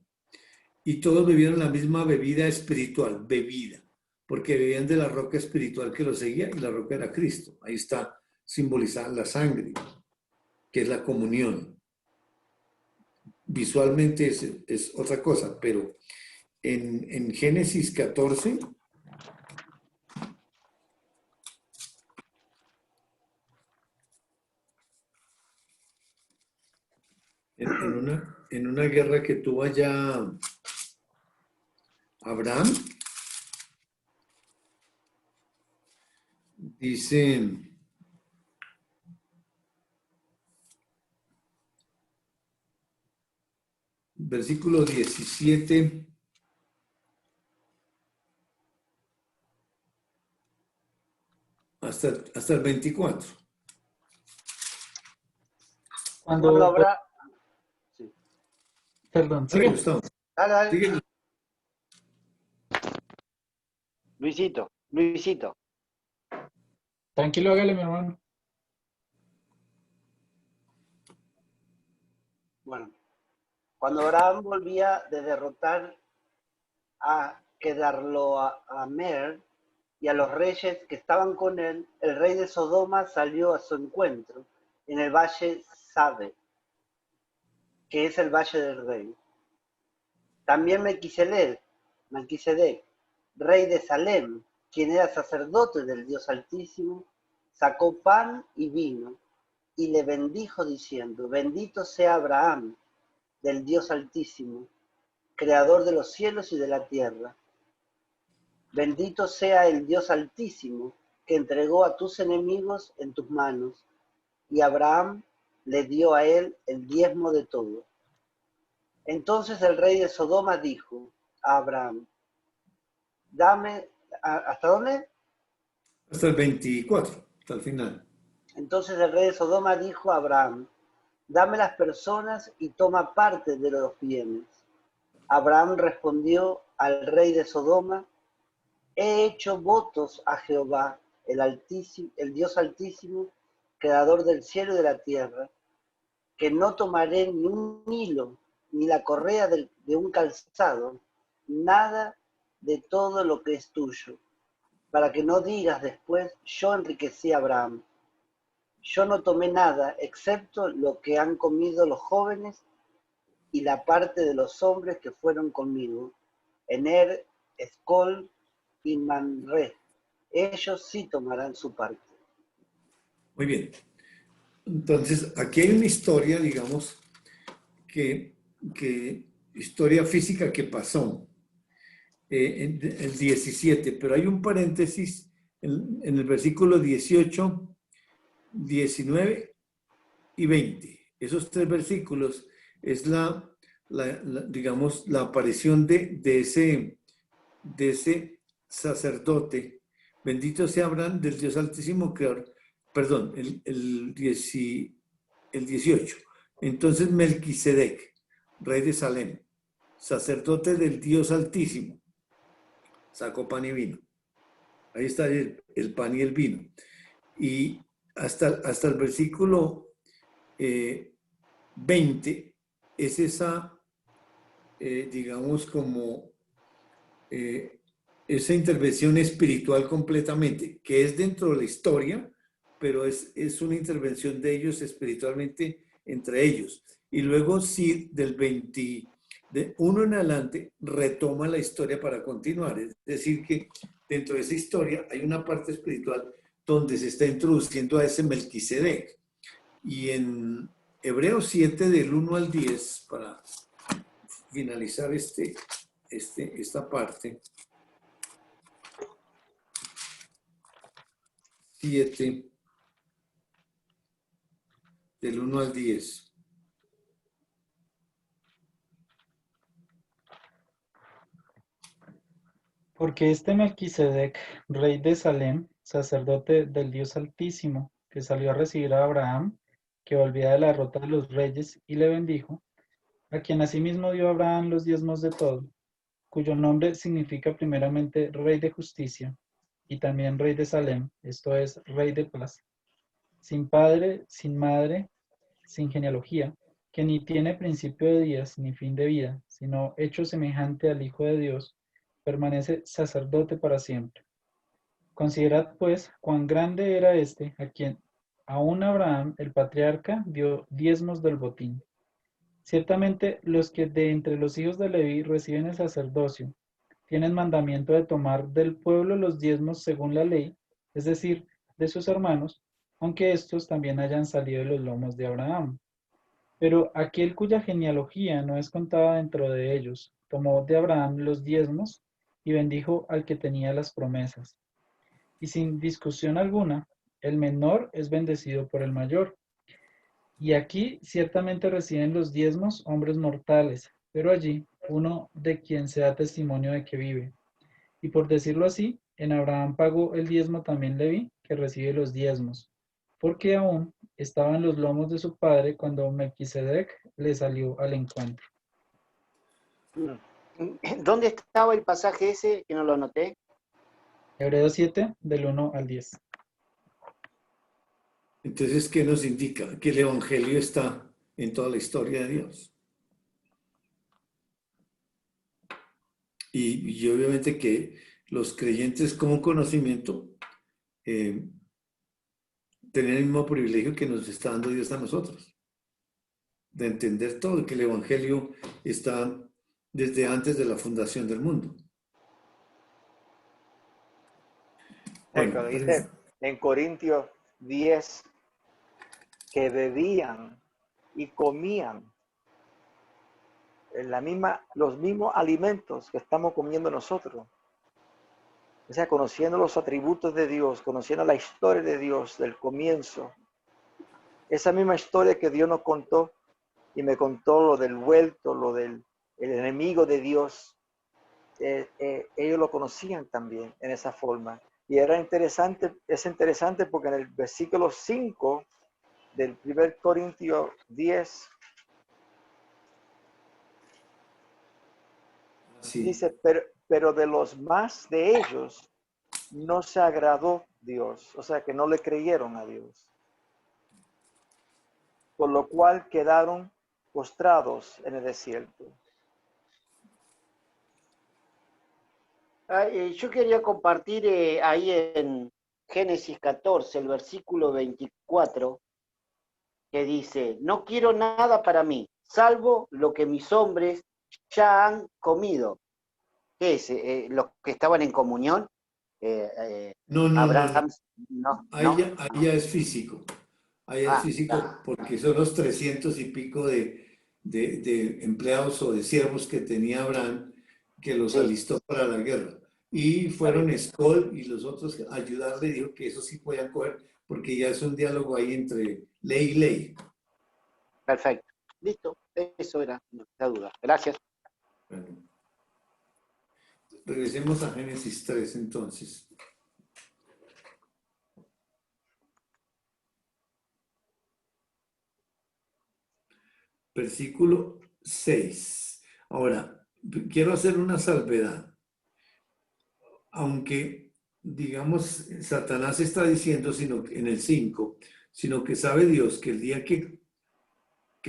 Y todos bebieron la misma bebida espiritual, bebida, porque bebían de la roca espiritual que los seguía y la roca era Cristo. Ahí está simbolizada la sangre, que es la comunión. Visualmente es otra cosa, pero en Génesis 14, en una guerra que tuvo allá Abraham, dice, versículo 17, hasta el 24. Cuando, Cuando habrá... Sí. perdón, Dale, sigue. Gustavo. Dale, dale. Sigue. Luisito. Tranquilo, hágale, mi hermano. Bueno, cuando Abraham volvía de derrotar a Kedorlaomer y a los reyes que estaban con él, el rey de Sodoma salió a su encuentro en el valle Sabe, que es el valle del rey. También Melquisedec, rey de Salem, quien era sacerdote del Dios Altísimo, sacó pan y vino y le bendijo diciendo: bendito sea Abraham, del Dios Altísimo, creador de los cielos y de la tierra. Bendito sea el Dios Altísimo, que entregó a tus enemigos en tus manos. Y Abraham le dio a él el diezmo de todo. Entonces el rey de Sodoma dijo a Abraham: dame, ¿hasta dónde? Hasta el 24, hasta el final. Entonces el rey de Sodoma dijo a Abraham: dame las personas y toma parte de los bienes. Abraham respondió al rey de Sodoma: he hecho votos a Jehová, el Dios Altísimo, creador del cielo y de la tierra, que no tomaré ni un hilo, ni la correa de un calzado, nada de todo lo que es tuyo, para que no digas después: yo enriquecí a Abraham. Yo no tomé nada, excepto lo que han comido los jóvenes y la parte de los hombres que fueron conmigo, Ener, Escol y Manre. Ellos sí tomarán su parte. Muy bien. Entonces, aquí hay una historia, digamos, que historia física que pasó en el 17, pero hay un paréntesis en el versículo 18, 19 y 20. Esos 3 versículos es digamos, la aparición de ese sacerdote. Bendito sea Abraham del Dios Altísimo, creador. Perdón, el 18. Entonces Melquisedec, rey de Salem, sacerdote del Dios Altísimo, sacó pan y vino. Ahí está el pan y el vino. Y hasta el versículo 20 es esa, digamos, como esa intervención espiritual completamente, que es dentro de la historia, pero es una intervención de ellos espiritualmente entre ellos. Y luego sí, del 21 en adelante, retoma la historia para continuar. Es decir, que dentro de esa historia hay una parte espiritual donde se está introduciendo a ese Melquisedec. Y en Hebreos 7, del 1 al 10, para finalizar esta parte, 7, del 1 al 10. Porque este Melquisedec, rey de Salem, sacerdote del Dios Altísimo, que salió a recibir a Abraham, que volvía de la derrota de los reyes, y le bendijo, a quien asimismo dio a Abraham los diezmos de todo, cuyo nombre significa primeramente Rey de Justicia, y también Rey de Salem, esto es, Rey de Paz, sin padre, sin madre, sin genealogía, que ni tiene principio de días ni fin de vida, sino hecho semejante al Hijo de Dios, permanece sacerdote para siempre. Considerad pues cuán grande era este, a quien aún Abraham, el patriarca, dio diezmos del botín. Ciertamente los que de entre los hijos de Leví reciben el sacerdocio, tienen mandamiento de tomar del pueblo los diezmos según la ley, es decir, de sus hermanos, aunque estos también hayan salido de los lomos de Abraham. Pero aquel cuya genealogía no es contada dentro de ellos, tomó de Abraham los diezmos y bendijo al que tenía las promesas. Y sin discusión alguna, el menor es bendecido por el mayor. Y aquí ciertamente reciben los diezmos hombres mortales, pero allí uno de quien se da testimonio de que vive. Y por decirlo así, en Abraham pagó el diezmo también Leví, que recibe los diezmos, porque aún estaba en los lomos de su padre cuando Melquisedec le salió al encuentro. ¿Dónde estaba el pasaje ese que no lo anoté? Hebreos 7, del 1 al 10. Entonces, ¿qué nos indica? Que el Evangelio está en toda la historia de Dios. Y obviamente que los creyentes con conocimiento tienen el mismo privilegio que nos está dando Dios a nosotros, de entender todo, que el Evangelio está desde antes de la fundación del mundo. Bueno, dice en Corintios 10 que bebían y comían los mismos alimentos que estamos comiendo nosotros. O sea, conociendo los atributos de Dios, conociendo la historia de Dios del comienzo. Esa misma historia que Dios nos contó y me contó lo del vuelto, lo del el enemigo de Dios. Ellos lo conocían también en esa forma. Y es interesante porque en el versículo 5 del 1 Corintios 10 Sí. dice, pero de los más de ellos no se agradó Dios, o sea que no le creyeron a Dios. Por lo cual quedaron postrados en el desierto. Yo quería compartir ahí en Génesis 14, el versículo 24, que dice, no quiero nada para mí, salvo lo que mis hombres ya han comido. ¿Qué es? ¿Los que estaban en comunión? No. Abraham, no. Ahí ya es físico. Ahí es físico porque son los 300 y pico de empleados o de siervos que tenía Abraham que los alistó para la guerra. Y fueron Escol y los otros a ayudarle, dijo que eso sí podían coger, porque ya es un diálogo ahí entre ley y ley. Perfecto. Listo. Eso era la duda. Gracias. Bueno, regresemos a Génesis 3 entonces. Versículo 6. Ahora, quiero hacer una salvedad. Aunque, digamos, Satanás está diciendo en el 5, sino que sabe Dios que el día que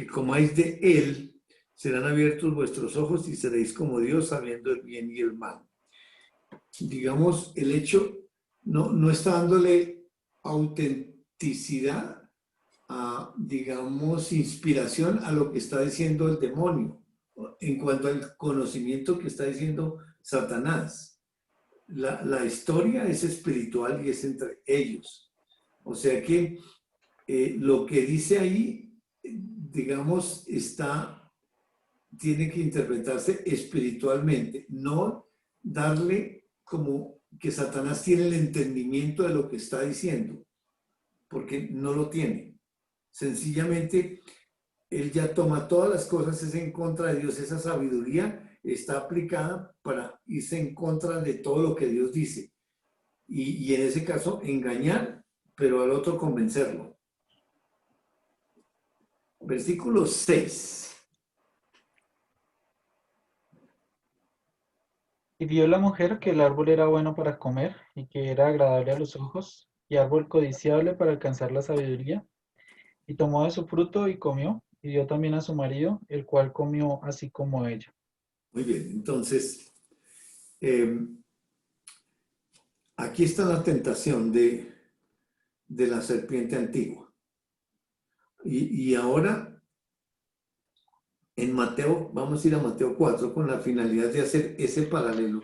comáis de él, serán abiertos vuestros ojos y seréis como Dios, sabiendo el bien y el mal. Digamos, el hecho no está dándole autenticidad, digamos, inspiración a lo que está diciendo el demonio, en cuanto al conocimiento que está diciendo Satanás. La historia es espiritual y es entre ellos. O sea que lo que dice ahí, digamos, tiene que interpretarse espiritualmente, no darle como que Satanás tiene el entendimiento de lo que está diciendo, porque no lo tiene. Sencillamente, él ya toma todas las cosas, es en contra de Dios, esa sabiduría está aplicada para irse en contra de todo lo que Dios dice. Y en ese caso, engañar, pero al otro convencerlo. Versículo 6. Y vio la mujer que el árbol era bueno para comer y que era agradable a los ojos y árbol codiciable para alcanzar la sabiduría. Y tomó de su fruto y comió, y dio también a su marido, el cual comió así como ella. Muy bien, entonces, aquí está la tentación de la serpiente antigua. Y ahora, en Mateo, vamos a ir a Mateo 4 con la finalidad de hacer ese paralelo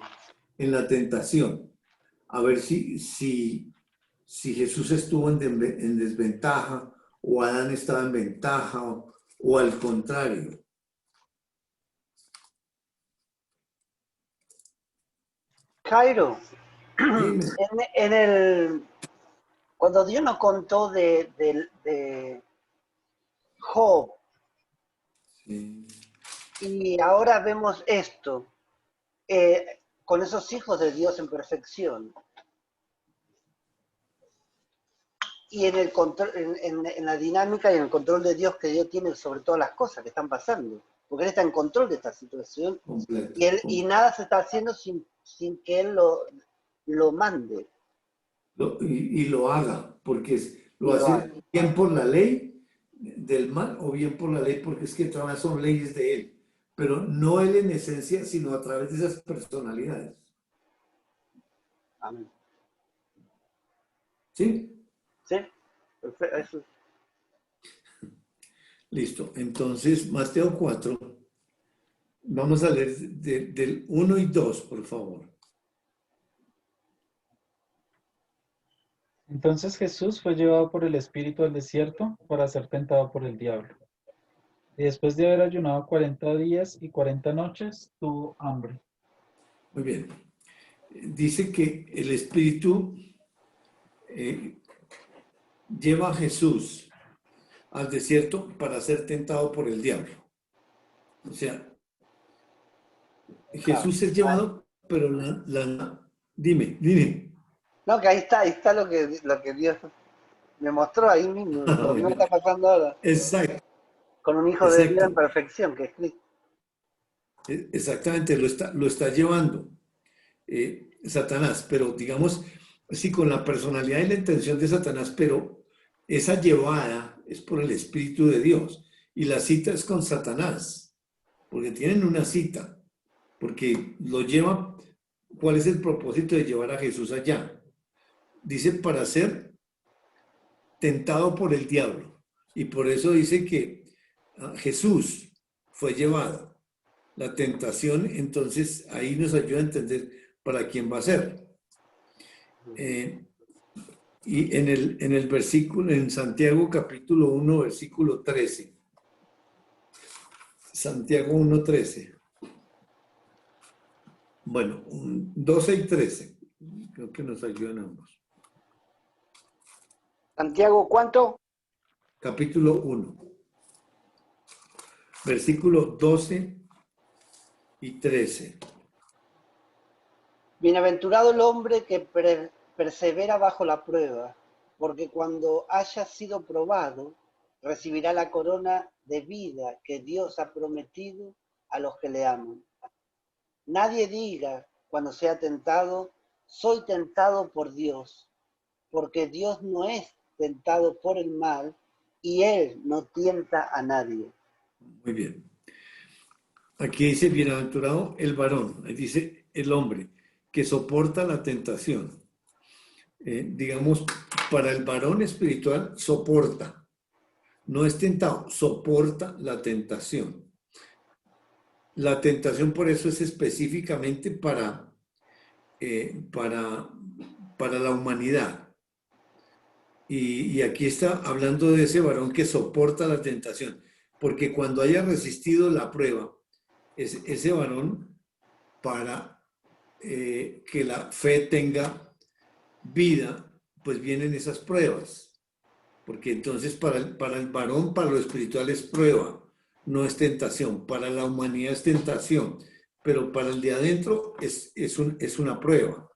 en la tentación. A ver si Jesús estuvo en desventaja o Adán estaba en ventaja o al contrario. Jairo, Dime. cuando Dios nos contó de Job, Sí. y ahora vemos esto, con esos hijos de Dios en perfección, y en el control, en la dinámica y en el control de Dios que Dios tiene sobre todas las cosas que están pasando, porque Él está en control de esta situación, Completo. y nada se está haciendo sin que Él lo mande. Y lo haga, porque lo Y lo hace haga. bien por la ley del mal o bien por la ley porque es que todas son leyes de él, pero no él en esencia, sino a través de esas personalidades. Amén. ¿Sí? ¿Sí? Perfecto. Eso. Listo. Entonces, Mateo 4, vamos a leer del 1 y 2, por favor. Entonces Jesús fue llevado por el Espíritu al desierto para ser tentado por el diablo. Y después de haber ayunado 40 días y 40 noches, tuvo hambre. Muy bien. Dice que el Espíritu lleva a Jesús al desierto para ser tentado por el diablo. O sea, Jesús es llevado, pero dime. No, que ahí está lo que Dios me mostró ahí mismo, lo mismo está pasando ahora, Exacto, con un hijo de Dios en exacto. perfección, que es Cristo. Exactamente, lo está llevando Satanás, pero digamos, sí, con la personalidad y la intención de Satanás, pero esa llevada es por el Espíritu de Dios y la cita es con Satanás, porque tienen una cita, porque lo lleva. ¿Cuál es el propósito de llevar a Jesús allá? Dice para ser tentado por el diablo. Y por eso dice que Jesús fue llevado. La tentación, entonces, ahí nos ayuda a entender para quién va a ser. Y en el versículo, en Santiago capítulo 1, versículo 13. Santiago 1, 13. Bueno, 12 y 13. Creo que nos ayudan ambos. Santiago, ¿cuánto? Capítulo 1. versículo 12 y 13. Bienaventurado el hombre que persevera bajo la prueba, porque cuando haya sido probado, recibirá la corona de vida que Dios ha prometido a los que le aman. Nadie diga cuando sea tentado, soy tentado por Dios, porque Dios no es tentado por el mal y Él no tienta a nadie. Muy bien. Aquí dice, bienaventurado el varón, ahí dice el hombre, que soporta la tentación. Digamos, para el varón espiritual, soporta. No es tentado, soporta la tentación. La tentación por eso es específicamente para la humanidad. Y aquí está hablando de ese varón que soporta la tentación, porque cuando haya resistido la prueba, ese varón, para que la fe tenga vida, pues vienen esas pruebas, porque entonces para el varón, para lo espiritual es prueba, no es tentación, para la humanidad es tentación, pero para el de adentro es una prueba,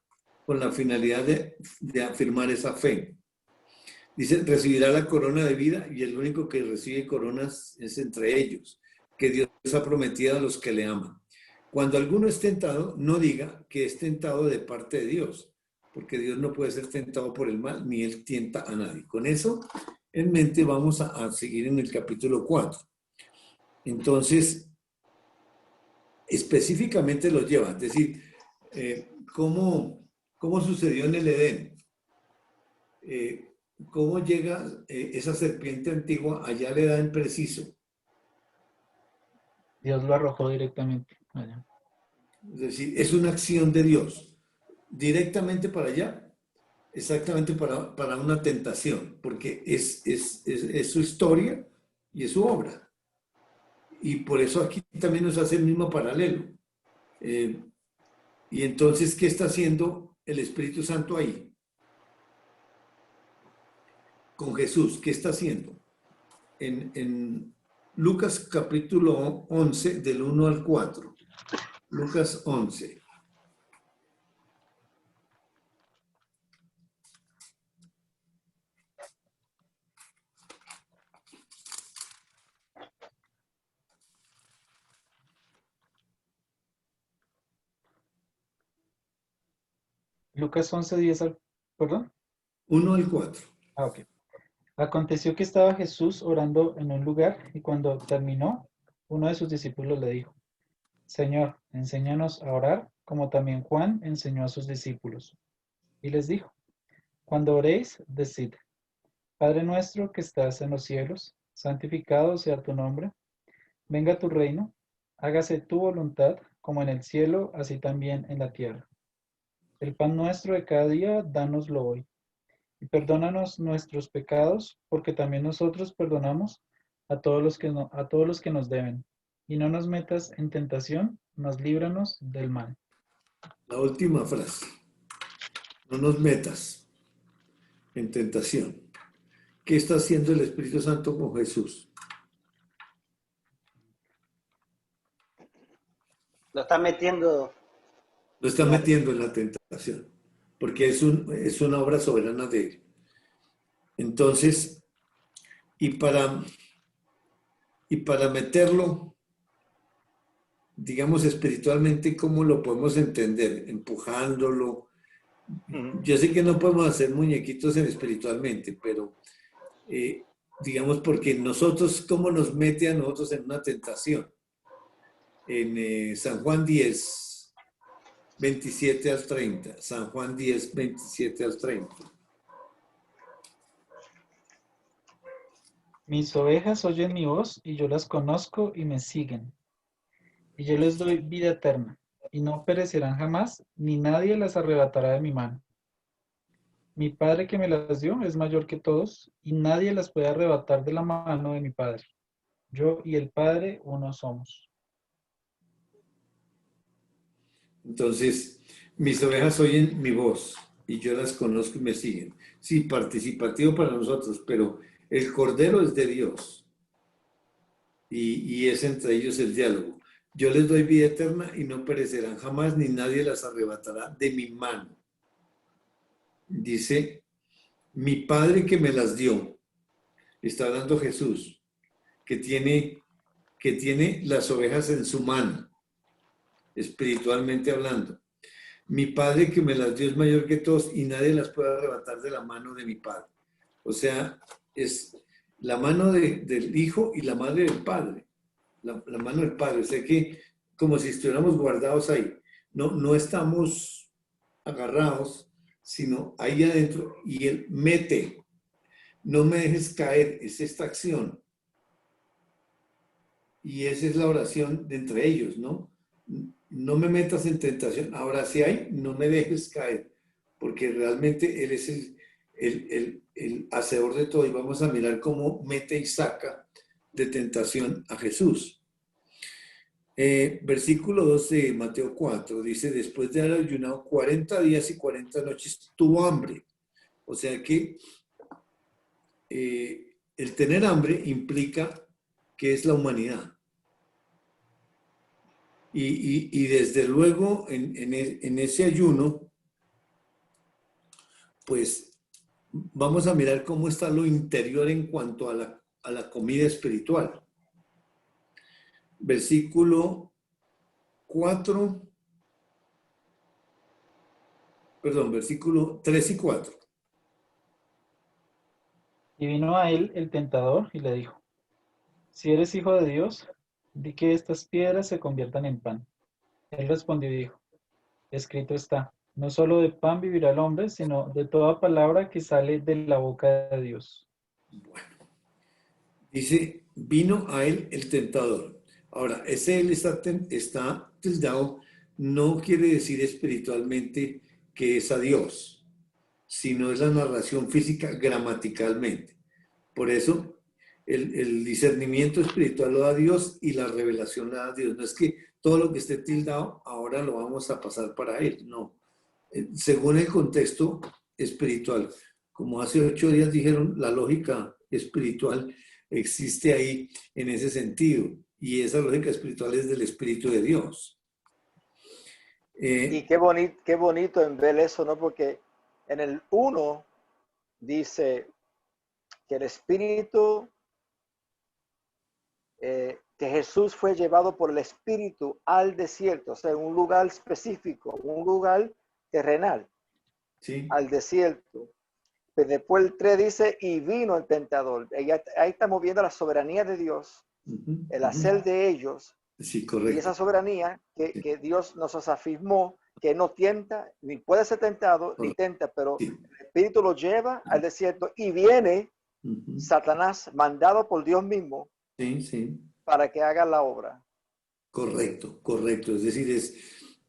con la finalidad de afirmar esa fe. Dice, recibirá la corona de vida, y el único que recibe coronas es entre ellos, que Dios ha prometido a los que le aman. Cuando alguno es tentado, no diga que es tentado de parte de Dios, porque Dios no puede ser tentado por el mal, ni Él tienta a nadie. Con eso en mente vamos a seguir en el capítulo 4. Entonces, específicamente los lleva, es decir, ¿cómo sucedió en el Edén? ¿Cómo llega esa serpiente antigua allá le da en preciso? Dios lo arrojó directamente allá. Es decir, es una acción de Dios, directamente para allá, exactamente para una tentación, porque es su historia y es su obra. Y por eso aquí también nos hace el mismo paralelo. Y entonces, ¿qué está haciendo el Espíritu Santo ahí? Con Jesús, ¿qué está haciendo? En Lucas capítulo 11, del 1 al 4. Lucas 11. Lucas 11, 10 al... ¿Perdón? 1 al 4. Ah, ok. Aconteció que estaba Jesús orando en un lugar y cuando terminó, uno de sus discípulos le dijo, Señor, enséñanos a orar, como también Juan enseñó a sus discípulos. Y les dijo, cuando oréis, decid, Padre nuestro que estás en los cielos, santificado sea tu nombre, venga tu reino, hágase tu voluntad, como en el cielo, así también en la tierra. El pan nuestro de cada día, dánoslo hoy. Y perdónanos nuestros pecados, porque también nosotros perdonamos a todos los que nos deben. Y no nos metas en tentación, mas líbranos del mal. La última frase. No nos metas en tentación. ¿Qué está haciendo el Espíritu Santo con Jesús? Lo está metiendo. Lo está metiendo en la tentación, porque es una obra soberana de Él. Entonces, y para meterlo, digamos, espiritualmente, ¿cómo lo podemos entender? Empujándolo. Yo sé que no podemos hacer muñequitos espiritualmente, pero digamos, porque nosotros, ¿cómo nos mete a nosotros en una tentación? En San Juan 10, 27 al 30. San Juan 10, 27 al 30. Mis ovejas oyen mi voz y yo las conozco y me siguen. Y yo les doy vida eterna y no perecerán jamás, ni nadie las arrebatará de mi mano. Mi Padre que me las dio es mayor que todos y nadie las puede arrebatar de la mano de mi Padre. Yo y el Padre uno somos. Entonces, mis ovejas oyen mi voz y yo las conozco y me siguen. Sí, participativo para nosotros, pero el Cordero es de Dios. y es entre ellos el diálogo. Yo les doy vida eterna y no perecerán jamás, ni nadie las arrebatará de mi mano. Dice, mi Padre que me las dio, está hablando Jesús, que tiene las ovejas en su mano, espiritualmente hablando. Mi Padre que me las dio es mayor que todos y nadie las puede arrebatar de la mano de mi Padre. O sea, es la mano del Hijo y la madre del Padre. La mano del Padre. O sea que como si estuviéramos guardados ahí. No estamos agarrados, sino ahí adentro. Y Él mete. No me dejes caer. Es esta acción. Y esa es la oración de entre ellos, ¿no? No me metas en tentación. Ahora sí hay, no me dejes caer. Porque realmente Él es el hacedor de todo. Y vamos a mirar cómo mete y saca de tentación a Jesús. Versículo 12 de Mateo 4 dice, después de haber ayunado 40 días y 40 noches, tuvo hambre. O sea que el tener hambre implica que es la humanidad. Y desde luego en ese ayuno, pues vamos a mirar cómo está lo interior en cuanto a la comida espiritual. Versículo 3 y 4. Y vino a él el tentador y le dijo, si eres hijo de Dios, di que estas piedras se conviertan en pan. Él respondió y dijo, escrito está, no solo de pan vivirá el hombre, sino de toda palabra que sale de la boca de Dios. Bueno, dice, vino a él el tentador. Ahora, ese él está tildado, no quiere decir espiritualmente que es a Dios, sino es la narración física gramaticalmente. Por eso, el discernimiento espiritual lo da Dios y la revelación la da Dios. No es que todo lo que esté tildado ahora lo vamos a pasar para él, no. Según el contexto espiritual, como hace 8 días dijeron, la lógica espiritual existe ahí en ese sentido, y esa lógica espiritual es del Espíritu de Dios. Y qué bonito en ver eso, ¿no? Porque en el 1 dice que el Espíritu, que Jesús fue llevado por el Espíritu al desierto, o sea, un lugar específico, un lugar terrenal, ¿Sí? al desierto. Pero después el 3 dice, y vino el tentador. Ahí estamos viendo la soberanía de Dios, el hacer de ellos. Sí, correcto. Y esa soberanía que Dios nos afirmó que no tienta, ni puede ser tentado, ni tenta, pero el Espíritu lo lleva al desierto y viene Satanás, mandado por Dios mismo, para que haga la obra. Correcto, correcto. Es decir,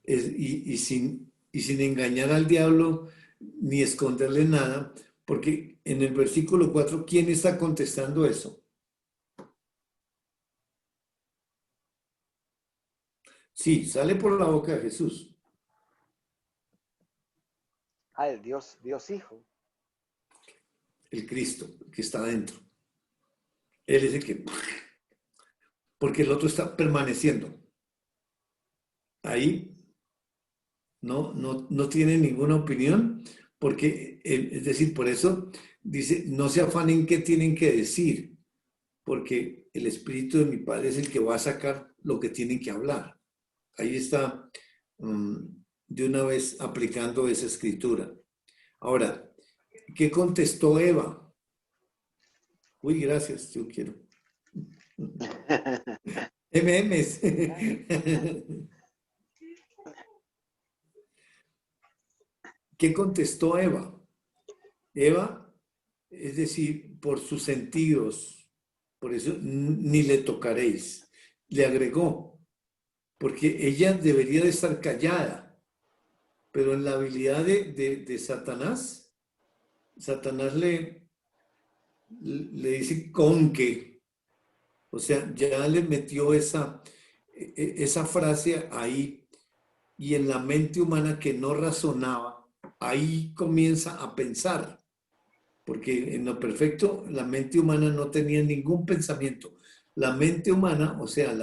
y sin engañar al diablo ni esconderle nada, porque en el versículo 4, ¿quién está contestando eso? Sí, sale por la boca de Jesús. El Dios Hijo. El Cristo que está adentro. Él es el que... Porque el otro está permaneciendo. Ahí no tiene ninguna opinión, porque, es decir, por eso dice, no se afanen qué tienen que decir, porque el Espíritu de mi Padre es el que va a sacar lo que tienen que hablar. Ahí está de una vez aplicando esa escritura. Ahora, ¿qué contestó Eva? Uy, gracias, yo quiero. MMs. ¿Qué contestó Eva? Eva, es decir, por sus sentidos, por eso ni le tocaréis. Le agregó, porque ella debería de estar callada, pero en la habilidad de Satanás, Satanás le dice con que, o sea, ya le metió esa frase ahí, y en la mente humana que no razonaba, ahí comienza a pensar, porque en lo perfecto la mente humana no tenía ningún pensamiento, la mente humana, o sea,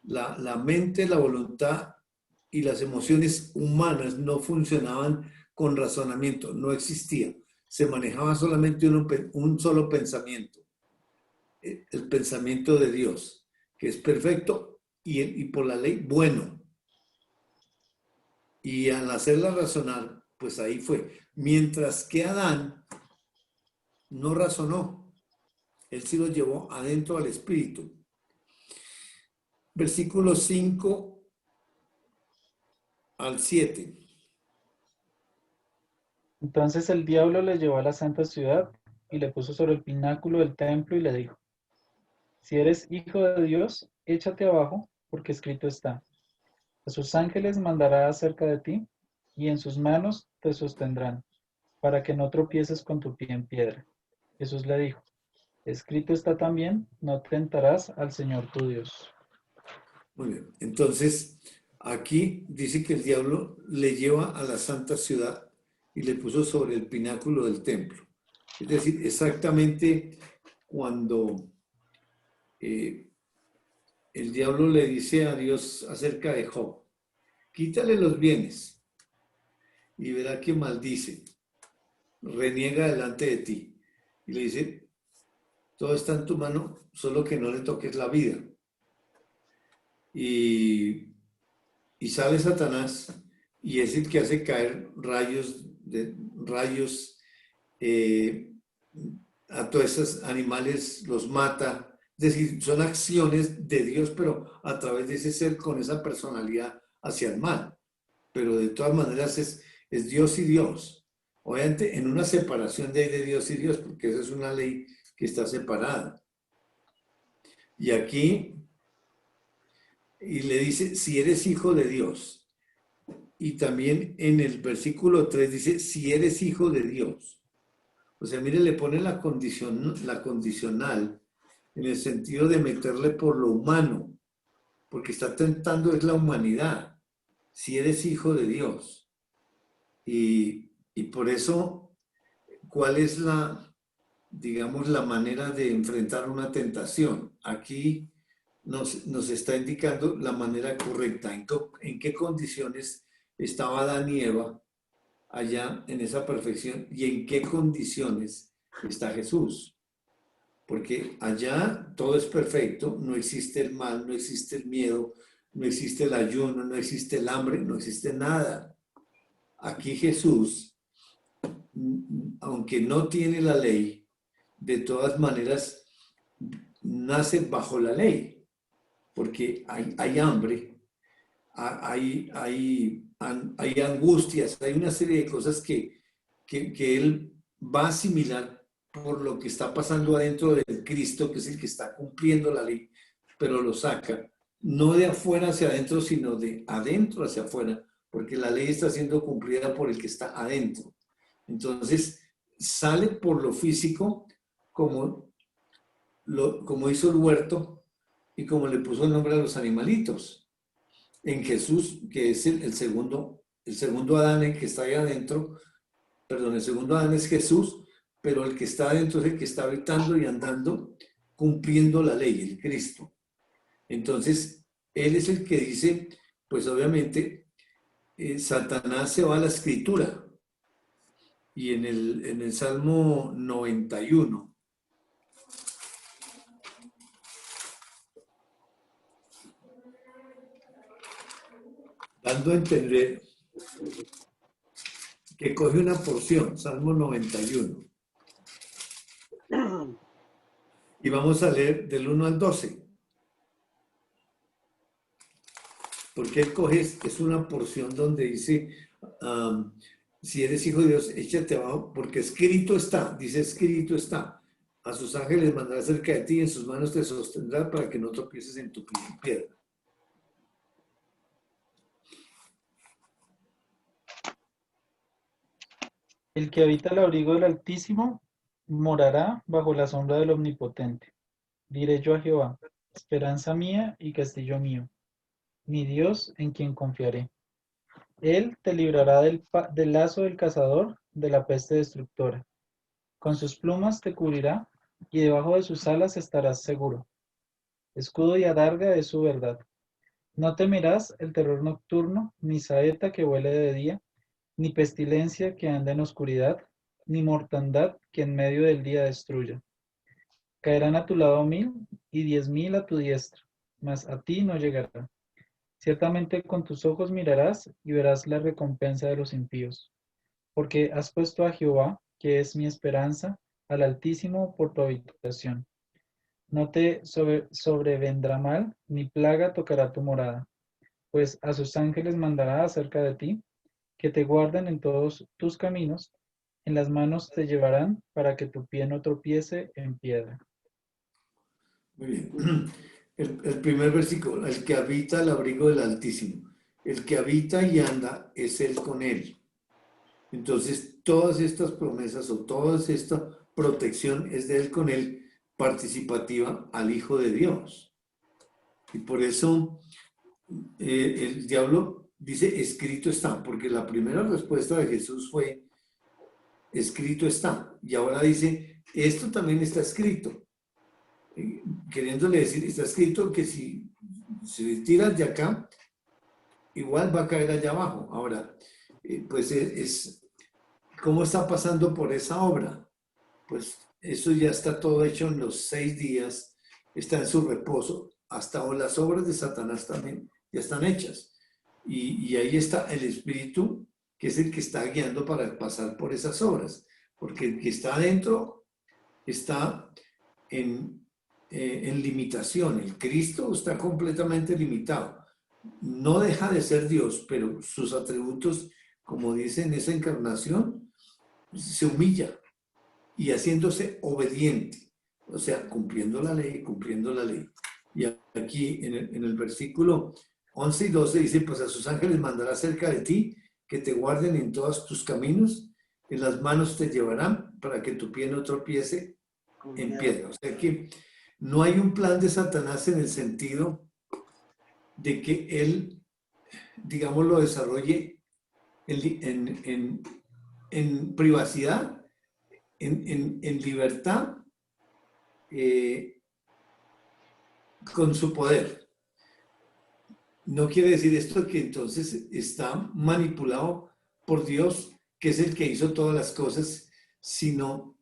la mente, la voluntad y las emociones humanas no funcionaban con razonamiento, no existía. Se manejaba solamente un solo pensamiento, el pensamiento de Dios, que es perfecto y por la ley bueno. Y al hacerla razonar, pues ahí fue. Mientras que Adán no razonó, él sí lo llevó adentro al espíritu. Versículos 5 al 7. Entonces el diablo le llevó a la santa ciudad y le puso sobre el pináculo del templo y le dijo: si eres hijo de Dios, échate abajo, porque escrito está: a sus ángeles mandará acerca de ti, y en sus manos te sostendrán, para que no tropieces con tu pie en piedra. Jesús le dijo: escrito está también: no tentarás al Señor tu Dios. Muy bien. Entonces, aquí dice que el diablo le lleva a la santa ciudad y le puso sobre el pináculo del templo. Es decir, exactamente cuando el diablo le dice a Dios acerca de Job: quítale los bienes y verá que maldice, reniega delante de ti. Y le dice: todo está en tu mano, solo que no le toques la vida. Y sale Satanás y es el que hace caer rayos a todos esos animales, los mata. Es decir, son acciones de Dios, pero a través de ese ser con esa personalidad hacia el mal. Pero de todas maneras es Dios y Dios. Obviamente en una separación de Dios y Dios, porque esa es una ley que está separada. Y aquí, y le dice: si eres hijo de Dios. Y también en el versículo 3 dice: si eres hijo de Dios. O sea, mire, le pone la condicional en el sentido de meterle por lo humano, porque está tentando es la humanidad. Si eres hijo de Dios. Y por eso, ¿cuál es digamos, la manera de enfrentar una tentación? Aquí nos está indicando la manera correcta. ¿En qué condiciones estaba Adán y Eva allá en esa perfección y en qué condiciones está Jesús? Porque allá todo es perfecto, no existe el mal, no existe el miedo, no existe el ayuno, no existe el hambre, no existe nada. Aquí Jesús, aunque no tiene la ley, de todas maneras nace bajo la ley, porque hay hambre, hay angustias, hay una serie de cosas que él va a asimilar por lo que está pasando adentro del Cristo, que es el que está cumpliendo la ley, pero lo saca, no de afuera hacia adentro, sino de adentro hacia afuera, porque la ley está siendo cumplida por el que está adentro. Entonces, sale por lo físico como hizo el huerto y como le puso el nombre a los animalitos. En Jesús, que es el segundo Adán, el que está ahí adentro, perdón, el segundo Adán es Jesús, pero el que está adentro es el que está habitando y andando, cumpliendo la ley, el Cristo. Entonces, él es el que dice, pues obviamente, Satanás se va a la escritura. Y en el Salmo 91, dando a entender que coge una porción, Salmo 91. Y vamos a leer del 1 al 12. Porque él coge, es una porción donde dice, si eres hijo de Dios, échate abajo, porque escrito está, dice escrito está. A sus ángeles mandará cerca de ti y en sus manos te sostendrá para que no tropieces en tu piedra. El que habita el abrigo del Altísimo morará bajo la sombra del Omnipotente. Diré yo a Jehová: esperanza mía y castillo mío, mi Dios en quien confiaré. Él te librará del lazo del cazador, de la peste destructora. Con sus plumas te cubrirá, y debajo de sus alas estarás seguro. Escudo y adarga es su verdad. No temerás el terror nocturno, ni saeta que vuele de día, ni pestilencia que anda en oscuridad, ni mortandad que en medio del día destruya. Caerán a tu lado 1000 y 10.000 a tu diestra, mas a ti no llegará. Ciertamente con tus ojos mirarás y verás la recompensa de los impíos, porque has puesto a Jehová, que es mi esperanza, al Altísimo por tu habitación. No te sobrevendrá mal, ni plaga tocará tu morada, pues a sus ángeles mandará acerca de ti, que te guarden en todos tus caminos, en las manos te llevarán para que tu pie no tropiece en piedra. Muy bien. El primer versículo, el que habita al abrigo del Altísimo. El que habita y anda es Él con Él. Entonces, todas estas promesas o toda esta protección es de Él con Él, participativa al Hijo de Dios. Y por eso el diablo dice, escrito está, porque la primera respuesta de Jesús fue, escrito está. Y ahora dice, esto también está escrito. Queriéndole decir, está escrito que si tiras de acá, igual va a caer allá abajo. Ahora, pues ¿cómo está pasando por esa obra? Pues eso ya está todo hecho en los 6 días, está en su reposo, hasta las obras de Satanás también ya están hechas. Y ahí está el Espíritu, que es el que está guiando para pasar por esas obras, porque el que está adentro está en limitación. El Cristo está completamente limitado. No deja de ser Dios, pero sus atributos, como dice en esa encarnación, se humilla y haciéndose obediente, o sea, cumpliendo la ley, cumpliendo la ley. Y aquí en el versículo 11 y 12 dice, pues a sus ángeles mandará cerca de ti, que te guarden en todos tus caminos, en las manos te llevarán para que tu pie no tropiece en piedra. O sea que no hay un plan de Satanás en el sentido de que él, digamos, lo desarrolle en privacidad, en libertad, con su poder. No quiere decir esto que entonces está manipulado por Dios, que es el que hizo todas las cosas, sino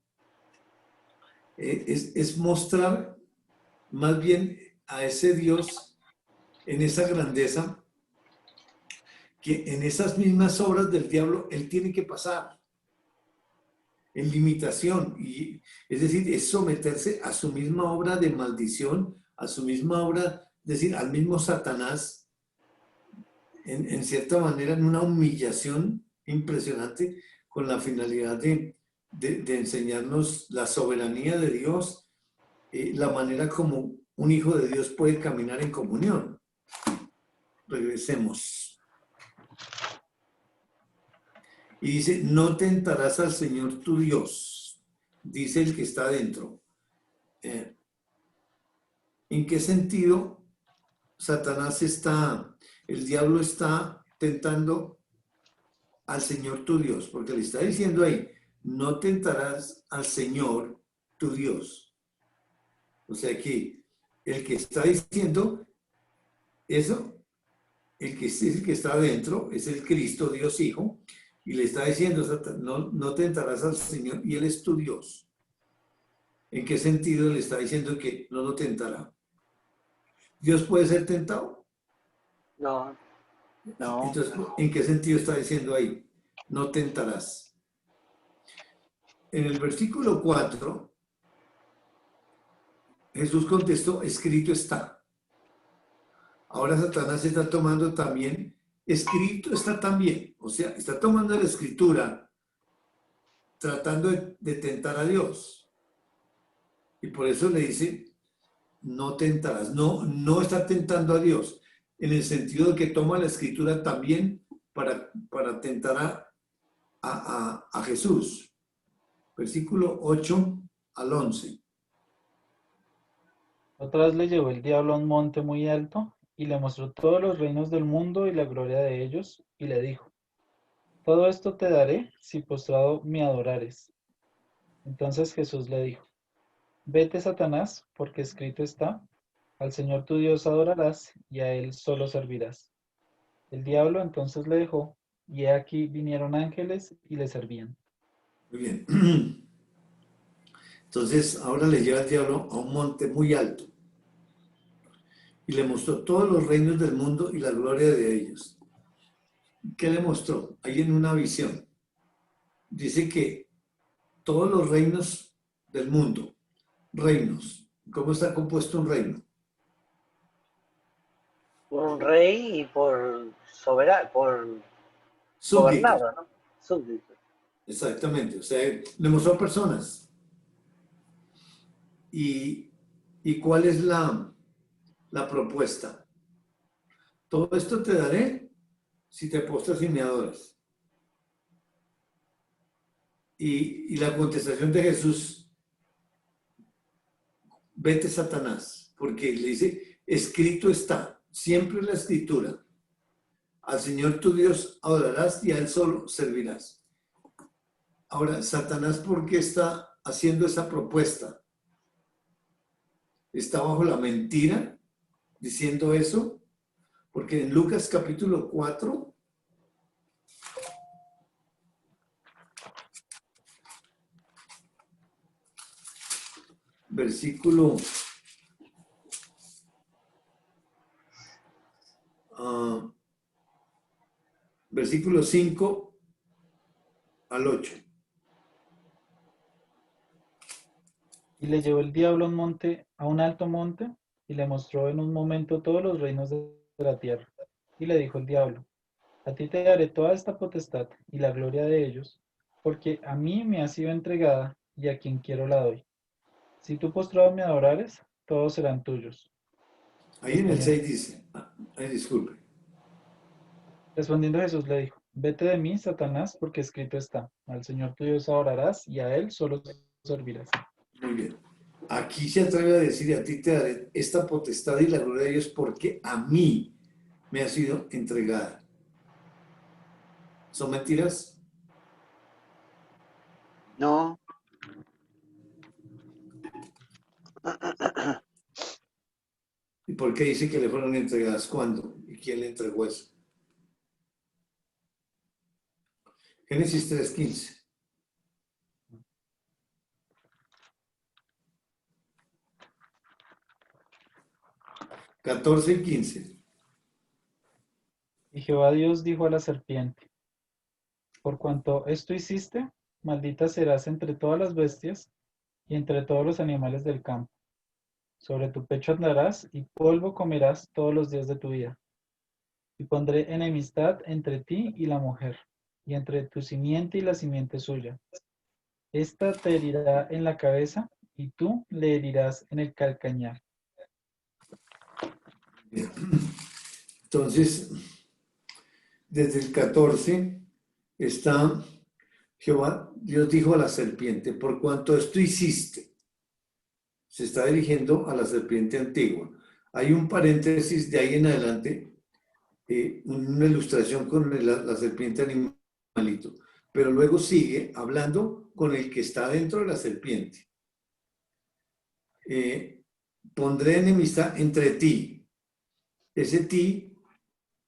es mostrar más bien a ese Dios en esa grandeza, que en esas mismas obras del diablo él tiene que pasar en limitación, y es decir, es someterse a su misma obra de maldición, a su misma obra, es decir, al mismo Satanás, en cierta manera, en una humillación impresionante, con la finalidad de enseñarnos la soberanía de Dios, la manera como un hijo de Dios puede caminar en comunión. Regresemos. Y dice, no tentarás al Señor tu Dios, dice el que está dentro. ¿En qué sentido Satanás el diablo está tentando al Señor tu Dios? Porque le está diciendo ahí, no tentarás al Señor tu Dios. O sea que el que está diciendo eso, el que está adentro, es el Cristo, Dios Hijo, y le está diciendo, no tentarás al Señor, y Él es tu Dios. ¿En qué sentido le está diciendo que no lo tentará? ¿Dios puede ser tentado? No, no. Entonces, ¿en qué sentido está diciendo ahí? No tentarás. En el versículo 4, Jesús contestó, escrito está. Ahora Satanás está tomando también, escrito está también, o sea, está tomando la escritura, tratando de tentar a Dios. Y por eso le dice, no tentarás, no está tentando a Dios, en el sentido de que toma la escritura también para tentar a Jesús. Versículo 8 al 11. Otra vez le llevó el diablo a un monte muy alto y le mostró todos los reinos del mundo y la gloria de ellos, y le dijo, todo esto te daré si postrado me adorares. Entonces Jesús le dijo, vete, Satanás, porque escrito está, Al Señor tu Dios adorarás y a Él solo servirás. El diablo entonces le dejó, y he aquí vinieron ángeles y le servían. Muy bien. Entonces, ahora le lleva el diablo a un monte muy alto y le mostró todos los reinos del mundo y la gloria de ellos. ¿Qué le mostró? Ahí en una visión. Dice que todos los reinos del mundo, reinos, ¿cómo está compuesto un reino? Por un rey y por soberano, por Súbditos, gobernado, ¿no? Súbdito. exactamente. O sea, le mostró personas. ¿Y cuál es la propuesta? Todo esto te daré si te postras y me adoras. Y la contestación de Jesús, vete Satanás, porque le dice, escrito está, siempre en la escritura, al Señor tu Dios adorarás y a Él solo servirás. Ahora, Satanás, ¿por qué está haciendo esa propuesta? ¿Está bajo la mentira diciendo eso? Porque en Lucas capítulo 4, versículo 5 al 8. Y le llevó el diablo a un alto monte, y le mostró en un momento todos los reinos de la tierra. Y le dijo el diablo, a ti te daré toda esta potestad y la gloria de ellos, porque a mí me ha sido entregada, y a quien quiero la doy. Si tú postrado me adorares, todos serán tuyos. Ahí en el Respondiendo, 6 dice, disculpe. respondiendo Jesús le dijo, vete de mí, Satanás, porque escrito está, al Señor tu Dios adorarás y a Él solo servirás. Muy bien. Aquí se atreve a decir, a ti te daré esta potestad y la gloria de Dios porque a mí me ha sido entregada. ¿Son mentiras? No, ¿Y por qué dice que le fueron entregadas? ¿Cuándo? ¿Y quién le entregó eso? Génesis 3:15. Catorce y 15. Y Jehová Dios dijo a la serpiente, por cuanto esto hiciste, maldita serás entre todas las bestias y entre todos los animales del campo. Sobre tu pecho andarás y polvo comerás todos los días de tu vida. Y pondré enemistad entre ti y la mujer, y entre tu simiente y la simiente suya. Esta te herirá en la cabeza, y tú le herirás en el calcañar. Entonces, desde el 14 está Jehová, Dios dijo a la serpiente, por cuanto esto hiciste, se está dirigiendo a la serpiente antigua. Hay un paréntesis de ahí en adelante, una ilustración con la serpiente animalito, pero luego sigue hablando con el que está dentro de la serpiente. Pondré enemistad entre ti. Ese ti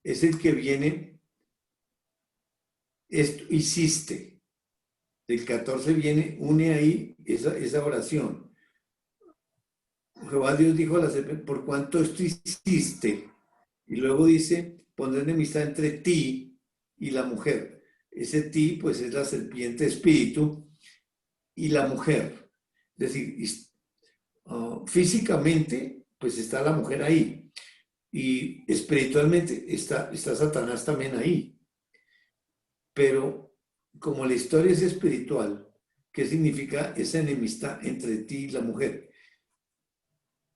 es el que viene, esto hiciste. Del 14 viene, une ahí esa oración. Jehová Dios dijo a la serpiente, por cuanto esto hiciste. Y luego dice, pondré enemistad entre ti y la mujer. Ese ti, pues, es la serpiente espíritu y la mujer. Es decir, físicamente, pues está la mujer ahí. Y espiritualmente está Satanás también ahí. Pero como la historia es espiritual, ¿qué significa esa enemistad entre ti y la mujer?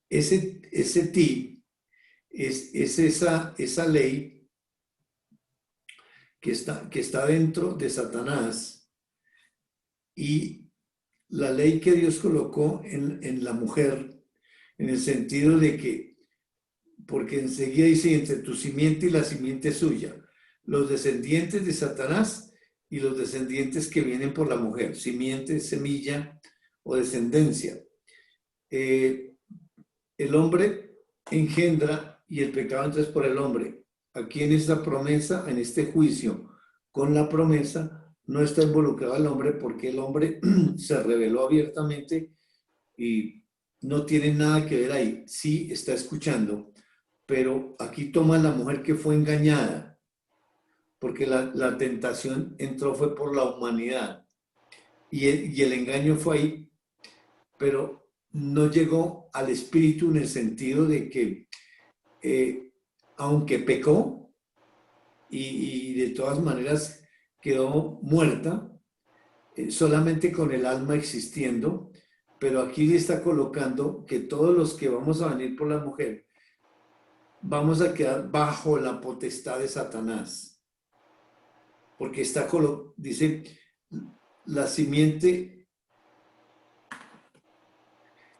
Ese ti es esa ley que está dentro de Satanás y la ley que Dios colocó en la mujer, en el sentido de que, porque enseguida dice, entre tu simiente y la simiente suya, los descendientes de Satanás y los descendientes que vienen por la mujer, simiente, semilla o descendencia. El hombre engendra y el pecado entra por el hombre. Aquí en esta promesa, en este juicio, con la promesa, no está involucrado el hombre porque el hombre se reveló abiertamente y no tiene nada que ver ahí. Sí está escuchando, pero aquí toma la mujer que fue engañada, porque la tentación entró fue por la humanidad y el engaño fue ahí, pero no llegó al espíritu en el sentido de que aunque pecó y de todas maneras quedó muerta, solamente con el alma existiendo, pero aquí le está colocando que todos los que vamos a venir por la mujer vamos a quedar bajo la potestad de Satanás, porque dice la simiente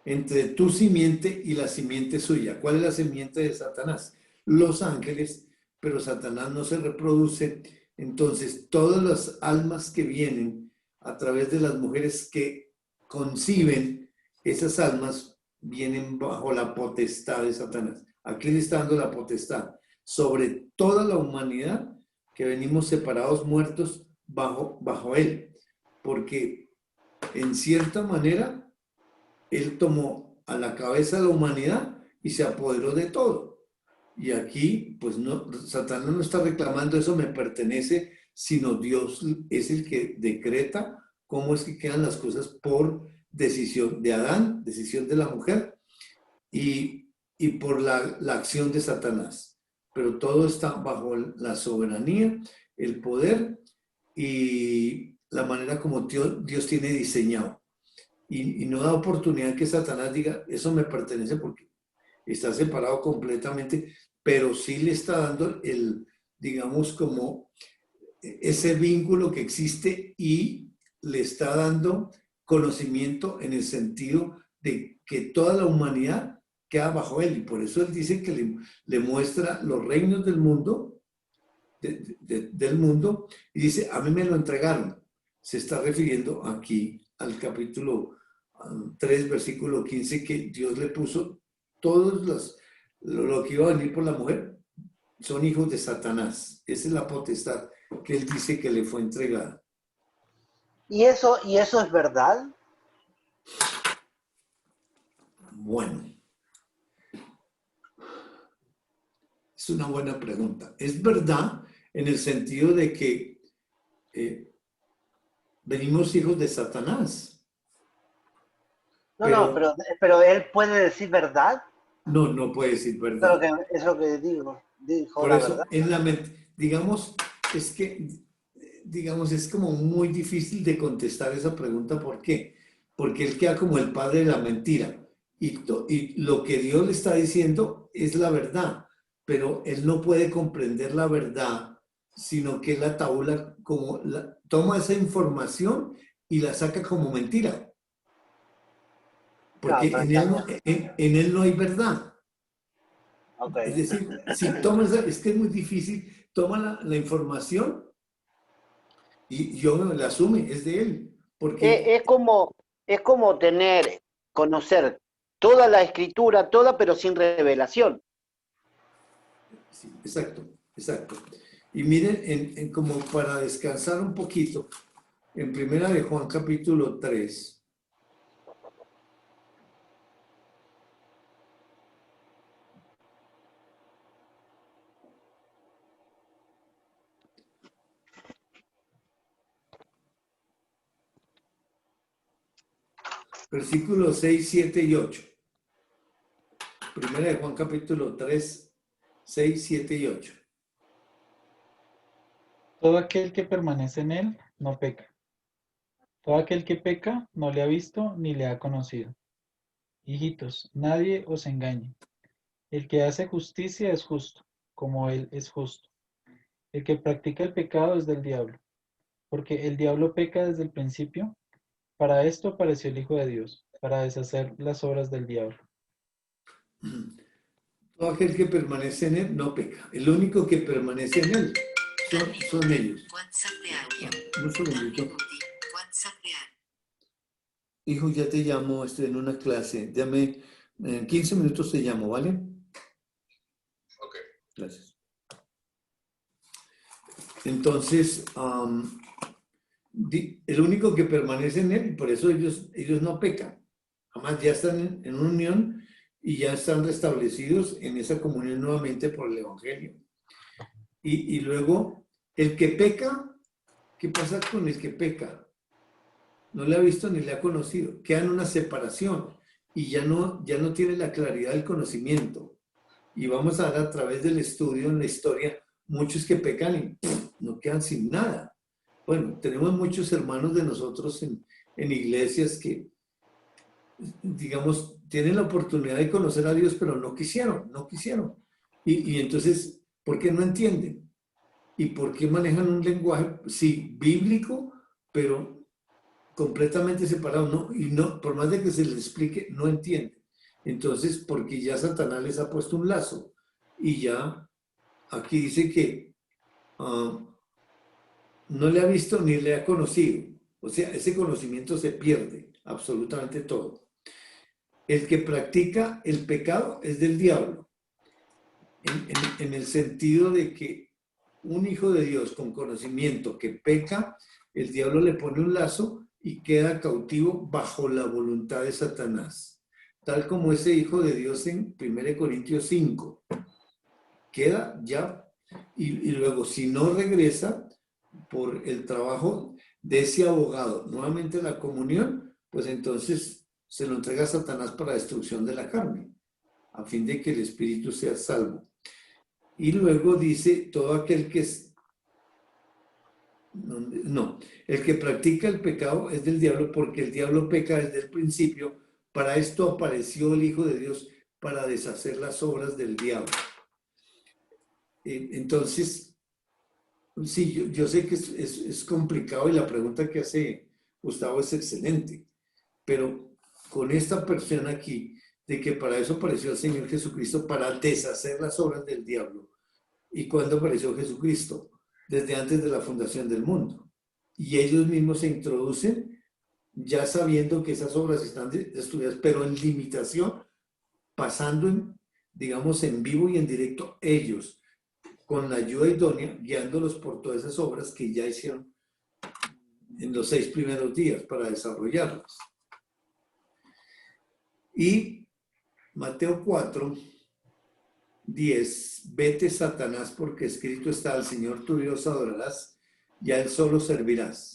entre tu simiente y la simiente suya. ¿Cuál es la simiente de Satanás? Los ángeles, pero Satanás no se reproduce. Entonces, todas las almas que vienen a través de las mujeres que conciben, esas almas vienen bajo la potestad de Satanás. Aquí le está dando la potestad sobre toda la humanidad que venimos separados, muertos bajo él. Porque en cierta manera, él tomó a la cabeza de la humanidad y se apoderó de todo. Y aquí, pues no, Satanás no está reclamando eso me pertenece, sino Dios es el que decreta cómo es que quedan las cosas por decisión de Adán, decisión de la mujer y por la acción de Satanás. Pero todo está bajo la soberanía, el poder y la manera como Dios tiene diseñado. Y no da oportunidad que Satanás diga, eso me pertenece porque está separado completamente, pero sí le está dando digamos, como ese vínculo que existe y le está dando conocimiento en el sentido de que toda la humanidad queda bajo él. Y por eso él dice que le muestra los reinos del mundo, del mundo, y dice, a mí me lo entregaron. Se está refiriendo aquí al capítulo 3, versículo 15, que Dios le puso todos lo que iba a venir por la mujer, son hijos de Satanás. Esa es la potestad que él dice que le fue entregada. ¿Y eso es verdad? Bueno, es una buena pregunta. Es verdad en el sentido de que venimos hijos de Satanás. No, pero él puede decir verdad. No puede decir verdad. Es lo que dijo Por la eso, verdad. en la mente, digamos, es como muy difícil de contestar esa pregunta. ¿Por qué? Porque él queda como el padre de la mentira. Y lo que Dios le está diciendo es la verdad, pero él no puede comprender la verdad, sino que la tabula, toma esa información y la saca como mentira. Porque Claro, en él no hay verdad. okay. Es decir, si tomas, es que es muy difícil, toma la información y yo la asume, es de él. Porque, Es como conocer toda la escritura, pero sin revelación. sí, exacto. Y miren, como para descansar un poquito, en Primera de Juan capítulo 3, versículos 6, 7 y 8. Primera de Juan capítulo 3, 6, 7 y 8. Todo aquel que permanece en él no peca. Todo aquel que peca no le ha visto ni le ha conocido. Hijitos, nadie os engañe. El que hace justicia es justo, como él es justo. El que practica el pecado es del diablo, porque el diablo peca desde el principio. Para esto apareció el Hijo de Dios, para deshacer las obras del diablo. Todo aquel que permanece en él no peca. El único que permanece en él son ellos. Un segundito. Hijo, ya te llamo, estoy en una clase. Dame, en 15 minutos te llamo, ¿vale? Gracias. Entonces, el único que permanece en él, por eso ellos no pecan. Además, ya están en una unión y ya están restablecidos en esa comunión nuevamente por el Evangelio. Y luego, el que peca, ¿qué pasa con el que peca? No le ha visto ni le ha conocido. Queda en una separación y ya no tiene la claridad del conocimiento. Y vamos a ver a través del estudio en la historia, muchos que pecan y no quedan sin nada. Bueno, tenemos muchos hermanos de nosotros en iglesias que, digamos, tienen la oportunidad de conocer a Dios, pero no quisieron. Y entonces, ¿por qué no entienden? ¿Y por qué manejan un lenguaje, sí, bíblico, pero completamente separado? No, y no, por más de que se les explique, no entienden. Entonces, porque ya Satanás les ha puesto un lazo. Y ya aquí dice que no le ha visto ni le ha conocido. O sea, ese conocimiento se pierde, absolutamente todo. El que practica el pecado es del diablo, en el sentido de que un hijo de Dios con conocimiento que peca, el diablo le pone un lazo y queda cautivo bajo la voluntad de Satanás. Tal como ese hijo de Dios en 1 Corintios 5. Queda ya, y luego si no regresa por el trabajo de ese abogado nuevamente la comunión, pues entonces se lo entrega a Satanás para destrucción de la carne, a fin de que el espíritu sea salvo. Y luego dice, todo aquel que es... No, el que practica el pecado es del diablo, porque el diablo peca desde el principio. Para esto apareció el Hijo de Dios, para deshacer las obras del diablo. Entonces, sí, yo sé que es complicado y la pregunta que hace Gustavo es excelente, pero con esta persona aquí, de que para eso apareció el Señor Jesucristo, para deshacer las obras del diablo. ¿Y cuándo apareció Jesucristo? Desde antes de la fundación del mundo. Y ellos mismos se introducen ya sabiendo que esas obras están destruidas, pero en limitación, pasando, digamos, en vivo y en directo ellos, con la ayuda idónea, guiándolos por todas esas obras que ya hicieron en los 6 primeros días para desarrollarlas. Y Mateo 4, 10, vete Satanás, porque escrito está, al Señor tu Dios adorarás y a Él solo servirás.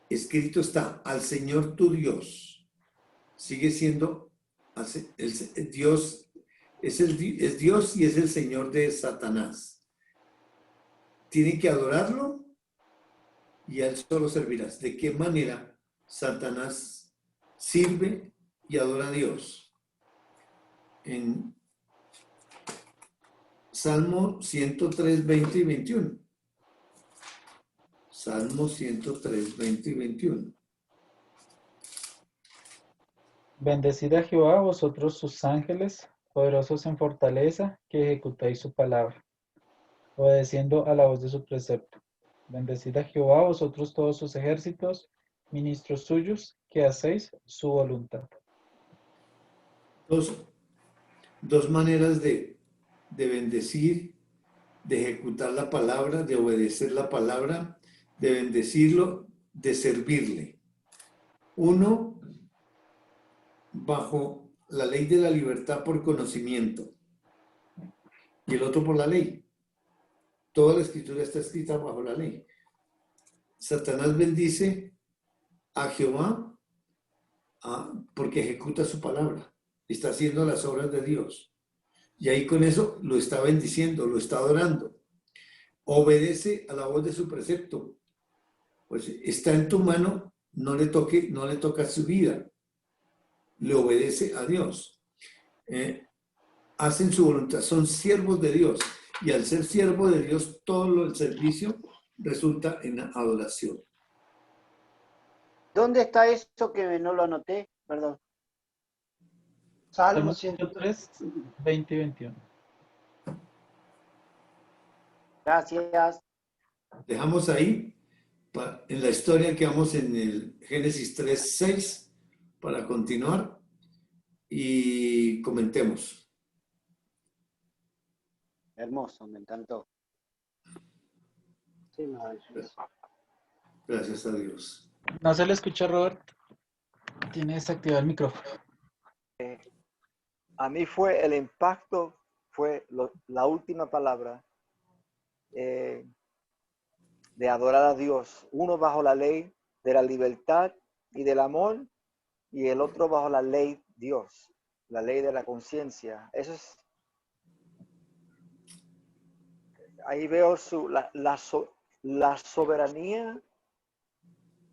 Escrito está, al Señor tu Dios. Sigue siendo Dios, es Dios y es el Señor de Satanás. Tiene que adorarlo y a Él solo servirás. ¿De qué manera Satanás sirve y adora a Dios? En Salmo 103, 20 y 21. Salmo 103, 20 y 21. Bendecid a Jehová, vosotros sus ángeles, poderosos en fortaleza, que ejecutáis su palabra, obedeciendo a la voz de su precepto. Bendecid a Jehová, vosotros todos sus ejércitos, ministros suyos, que hacéis su voluntad. Dos maneras de bendecir, de ejecutar la palabra, de obedecer la palabra, de bendecirlo, de servirle. Uno, bajo la ley de la libertad por conocimiento, y el otro por la ley. Toda la escritura está escrita bajo la ley. Satanás bendice a Jehová porque ejecuta su palabra, está haciendo las obras de Dios. Y ahí con eso lo está bendiciendo, lo está adorando. Obedece a la voz de su precepto. Pues está en tu mano, no le toca su vida. Le obedece a Dios. Hacen su voluntad, son siervos de Dios. Y al ser siervo de Dios, todo el servicio resulta en adoración. ¿Dónde está eso que no lo anoté? Perdón. Salmo 103, 20 y 21. Gracias. Dejamos ahí, en la historia que vamos en el Génesis 3, 6, para continuar y comentemos. Hermoso, me encantó. Sí, maravilloso. Gracias a Dios. No se le escucha, Robert. Tiene desactivado el micrófono. A mí fue el impacto, fue la última palabra de adorar a Dios. Uno bajo la ley de la libertad y del amor, y el otro bajo la ley Dios, la ley de la conciencia. Eso es, ahí veo la soberanía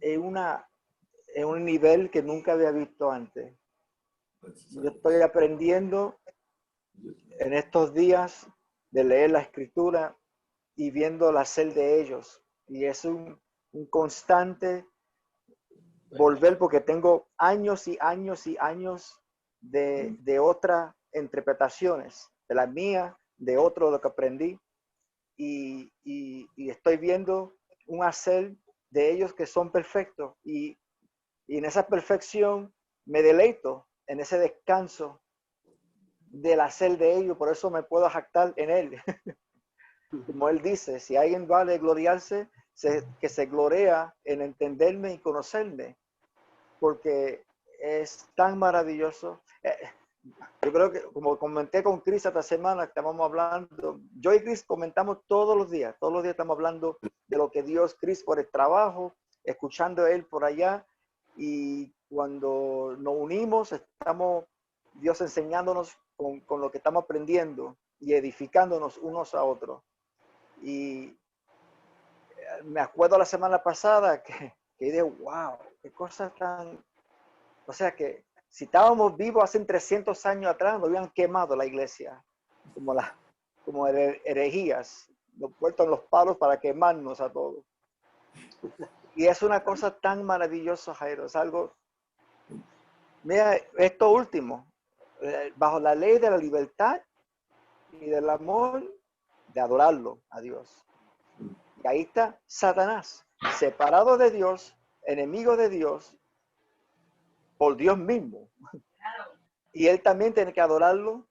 en un nivel que nunca había visto antes. Yo estoy aprendiendo en estos días de leer la escritura y viendo la hacer de ellos. Y es un constante volver, porque tengo años y años y años de otras interpretaciones, de la mía, de otro, lo que aprendí. Y estoy viendo un hacer de ellos que son perfectos. Y en esa perfección me deleito, en ese descanso del hacer de ellos. Por eso me puedo jactar en él. Como él dice, si alguien vale gloriarse, que se glorea en entenderme y conocerme, porque es tan maravilloso. Yo creo que, como comenté con Chris esta semana, estábamos hablando, yo y Chris comentamos todos los días estamos hablando de lo que Dios, Chris por el trabajo, escuchando a él por allá, y cuando nos unimos, estamos Dios enseñándonos con lo que estamos aprendiendo y edificándonos unos a otros. Y me acuerdo la semana pasada que dije, wow, qué cosa tan... O sea que si estábamos vivos hace 300 años atrás, nos habían quemado la iglesia, como herejías, nos puestos los palos para quemarnos a todos. Y es una cosa tan maravillosa, Jairo, es algo... Mira, esto último, bajo la ley de la libertad y del amor, de adorarlo a Dios. Y ahí está Satanás, separado de Dios, enemigo de Dios, por Dios mismo. Y él también tiene que adorarlo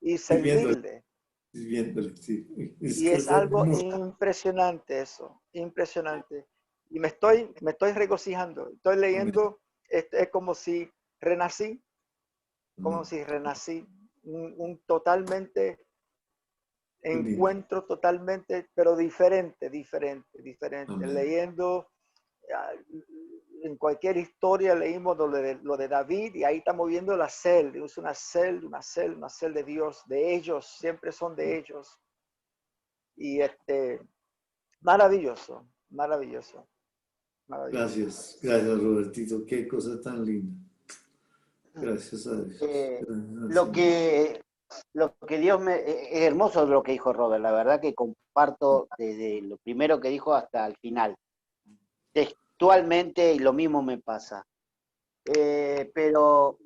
y servirle. Viéndole, sí. Y es algo impresionante eso, impresionante. Y me estoy regocijando. Estoy leyendo, es como si renací, un totalmente encuentro totalmente, pero diferente. Amén. Leyendo, en cualquier historia leímos lo de David, y ahí estamos viendo la cel, es una cel de Dios, de ellos, siempre son de ellos. Y maravilloso. Gracias Robertito, qué cosa tan linda. Gracias a Dios. Lo que Dios me... Es hermoso lo que dijo Robert, la verdad que comparto desde lo primero que dijo hasta el final. Textualmente, y lo mismo me pasa. Pero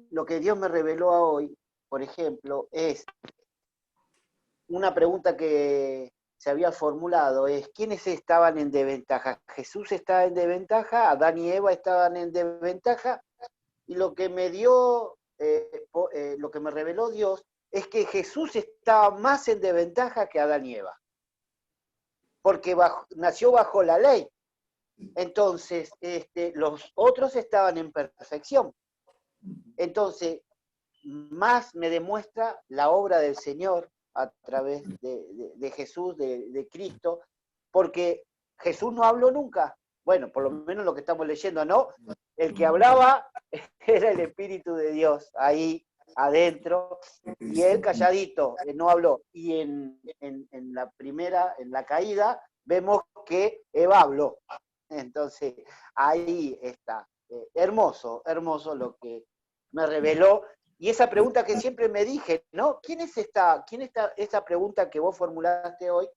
lo que Dios me reveló hoy, por ejemplo, es una pregunta que se había formulado, es ¿quiénes estaban en desventaja? ¿Jesús estaba en desventaja? ¿Adán y Eva estaban en desventaja? Y lo que me dio, lo que me reveló Dios, es que Jesús estaba más en desventaja que Adán y Eva, porque nació bajo la ley. Entonces, los otros estaban en perfección. Entonces, más me demuestra la obra del Señor a través de Jesús, de Cristo, porque Jesús no habló nunca. Bueno, por lo menos lo que estamos leyendo, ¿no? El que hablaba era el Espíritu de Dios ahí adentro, y él calladito, no habló. Y en la caída, vemos que Eva habló. Entonces, ahí está. Hermoso lo que me reveló. Y esa pregunta que siempre me dije, ¿no? ¿Quién es esta pregunta que vos formulaste hoy?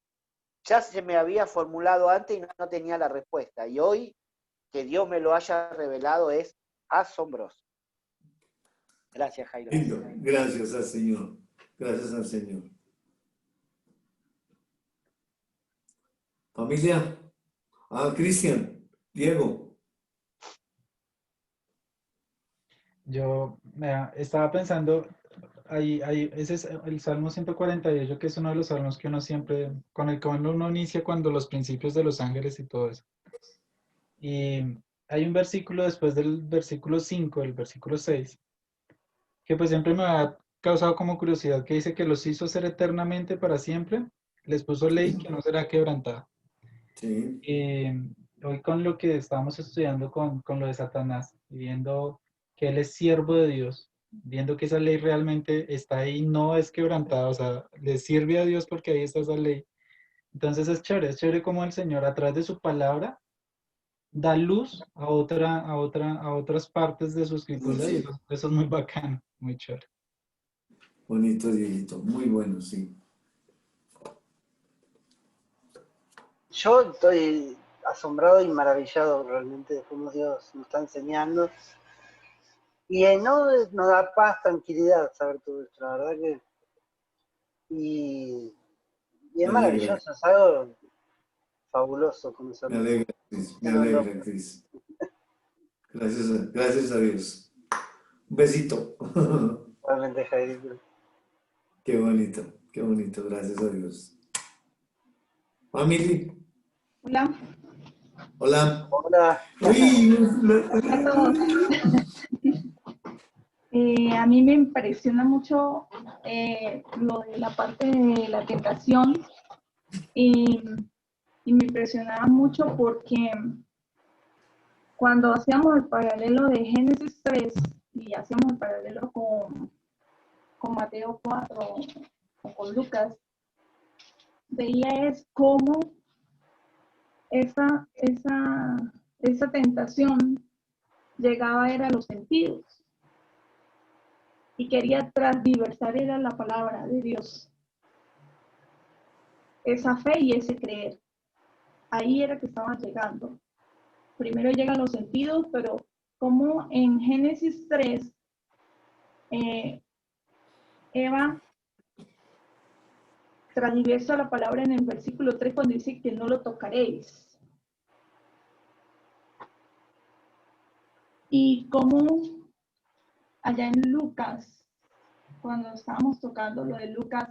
Ya se me había formulado antes y no tenía la respuesta. Y hoy, que Dios me lo haya revelado, es asombroso. Gracias, Jairo. Gracias al Señor. Gracias al Señor. Familia. Cristian, Diego. Yo estaba pensando, ese es el Salmo 148, que es uno de los salmos que uno siempre, con el que uno inicia cuando los principios de los ángeles y todo eso. Y hay un versículo después del versículo 5, el versículo 6, que pues siempre me ha causado como curiosidad, que dice que los hizo ser eternamente para siempre, les puso ley que no será quebrantada. Sí. Hoy con lo que estábamos estudiando con lo de Satanás, y viendo que él es siervo de Dios, viendo que esa ley realmente está ahí, no es quebrantada, o sea, le sirve a Dios porque ahí está esa ley. Entonces es chévere como el Señor a través de su palabra da luz a otras partes de su escritura y Sí. eso es muy bacano, muy chévere. Bonito, Dieguito. Muy bueno, sí. Yo estoy asombrado y maravillado realmente de cómo Dios nos está enseñando. Y no nos da paz, tranquilidad saber todo esto, la verdad que... Y Me es alegra, maravilloso, es algo fabuloso me conocerlo. alegra, Cris. Me Se nos lo- alegra, Cris. Gracias a Dios. Un besito. realmente, Jairito. Qué bonito, gracias a Dios. Family, Hola, hola. Hola. Uy, hola a todos. A mí me impresiona mucho lo de la parte de la tentación y, y me impresionaba mucho porque cuando hacíamos el paralelo de Génesis 3 y hacíamos el paralelo con Mateo 4 o con Lucas, veía es cómo esa tentación llegaba era a los sentidos y quería transversar era la palabra de Dios. Esa fe y ese creer. Ahí era que estaban llegando. Primero llegan los sentidos, pero como en Génesis 3, Eva transversa la palabra en el versículo 3 cuando dice que no lo tocaréis. Y como allá en Lucas, cuando estábamos tocando lo de Lucas,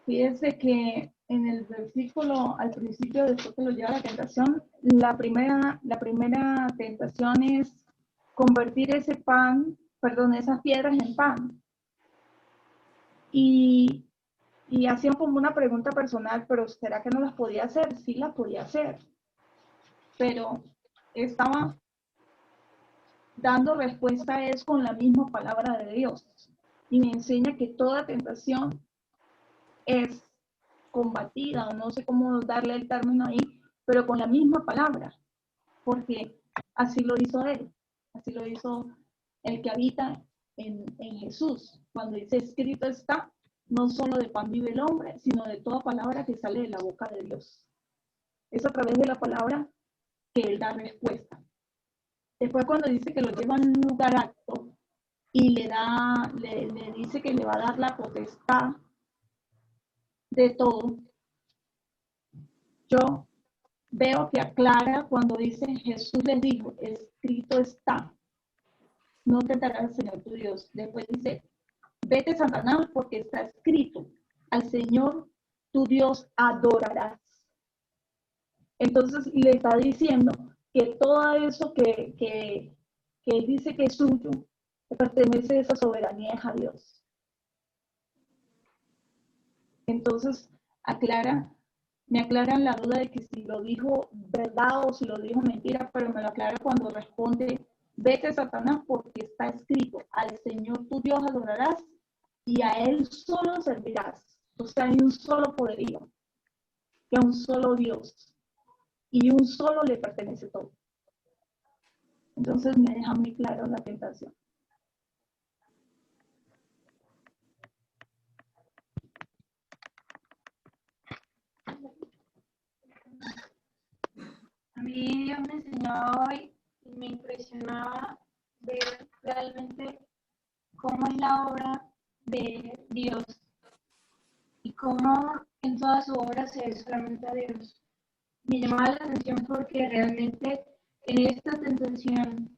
fíjense que en el versículo, al principio, después que lo lleva a la tentación, la primera tentación es convertir ese pan, perdón, esas piedras en pan. Y hacían como una pregunta personal, pero ¿será que no las podía hacer? Sí las podía hacer, pero estaba dando respuesta es con la misma palabra de Dios. Y me enseña que toda tentación es combatida, o no sé cómo darle el término ahí, pero con la misma palabra, porque así lo hizo él, así lo hizo el que habita en Jesús, cuando dice escrito está, no solo de pan vive el hombre, sino de toda palabra que sale de la boca de Dios. Es a través de la palabra que él da respuesta. Después cuando dice que lo lleva a un lugar alto y le dice que le va a dar la potestad de todo, yo veo que aclara cuando dice Jesús les dijo, escrito está, no tentarás al Señor tu Dios. Después dice, vete Satanás porque está escrito, al Señor tu Dios adorarás. Entonces le está diciendo que todo eso que él dice que es suyo, que pertenece a esa soberanía a Dios. Entonces me aclaran la duda de que si lo dijo verdad o si lo dijo mentira, pero me lo aclara cuando responde, vete Satanás porque está escrito, al Señor tu Dios adorarás y a Él solo servirás. O sea, hay un solo poderío, que a un solo Dios y un solo le pertenece todo. Entonces me deja muy claro la tentación. A mí Dios me enseñaba hoy y me impresionaba ver realmente cómo es la obra de Dios y cómo en toda su obra se ve solamente a Dios. Me llamaba la atención porque realmente en esta tentación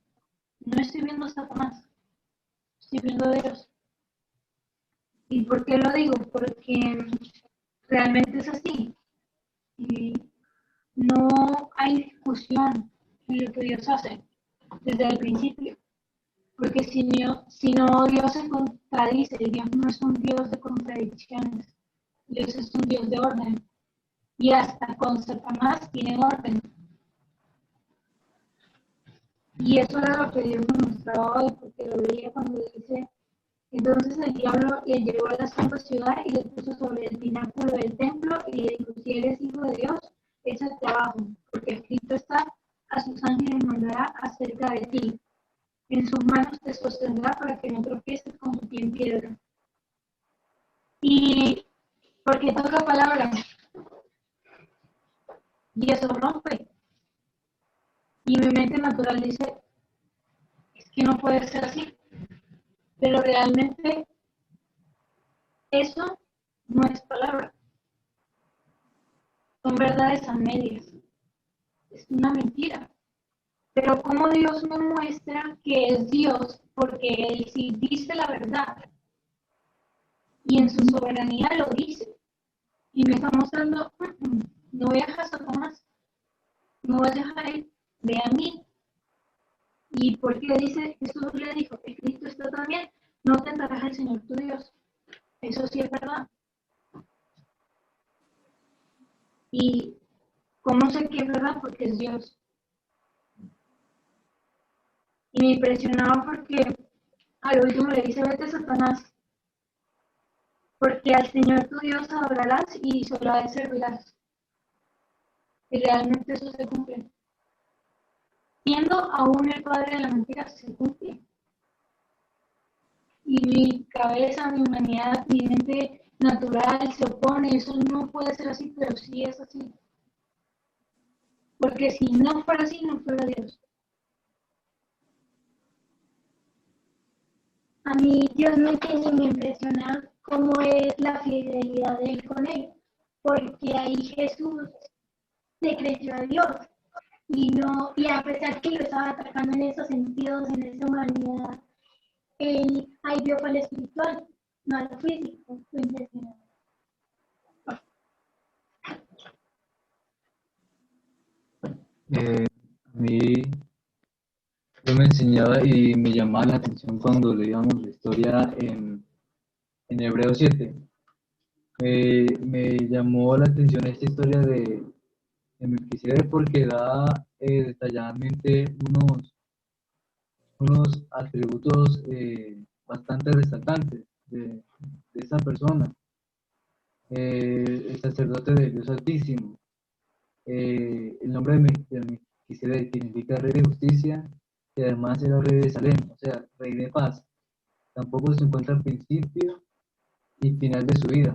no estoy viendo a Satanás, estoy viendo a Dios. ¿Y por qué lo digo? Porque realmente es así. Y no hay discusión en lo que Dios hace desde el principio. Porque si no Dios se contradice, Dios no es un Dios de contradicciones. Dios es un Dios de orden. Y hasta con Satanás tiene orden. Y eso era lo que Dios nos mostraba hoy, porque lo veía cuando dice, entonces el diablo le llevó a la santa ciudad y le puso sobre el pináculo del templo y le dijo, si eres hijo de Dios, échate abajo, porque escrito está, a sus ángeles mandará acerca de ti. En sus manos te sostendrá para que no tropieces con tu pie en piedra. Y porque toca palabra, y eso rompe. Y mi mente natural dice, es que no puede ser así. Pero realmente eso no es palabra. Son verdades a medias. Es una mentira. Pero como Dios me muestra que es Dios, porque Él sí dice la verdad. Y en su soberanía lo dice. Y me está mostrando, no vayas a Satanás, no vayas a Él, ve a mí. Y porque dice, Jesús le dijo, escrito está también, no tentarás al Señor tu Dios. Eso sí es verdad. Y ¿cómo sé que es verdad? Porque es Dios. Y me impresionaba porque al último le dice, vete Satanás, porque al Señor tu Dios adorarás y solo a Él servirás. Y realmente eso se cumple. Siendo aún el padre de la mentira, se cumple. Y mi cabeza, mi humanidad, mi mente natural se opone, eso no puede ser así, pero sí es así. Porque si no fuera así, no fuera Dios. A mí Dios me tiene me impresiona cómo es la fidelidad de Él con Él. Porque ahí Jesús le creyó a Dios. Y no, y a pesar que lo estaba atacando en esos sentidos, en esa humanidad, él ahí vio para lo espiritual, no a lo físico. Fue impresionante. A mí yo me enseñaba y me llamaba la atención cuando leíamos la historia en Hebreos 7. Me llamó la atención esta historia de Melquisedec porque da detalladamente unos atributos bastante resaltantes de esa persona, el sacerdote del Dios Altísimo. El nombre de Melquisedec significa rey de justicia y además era rey de Salem, o sea, rey de paz. Tampoco se encuentra al principio y final de su vida.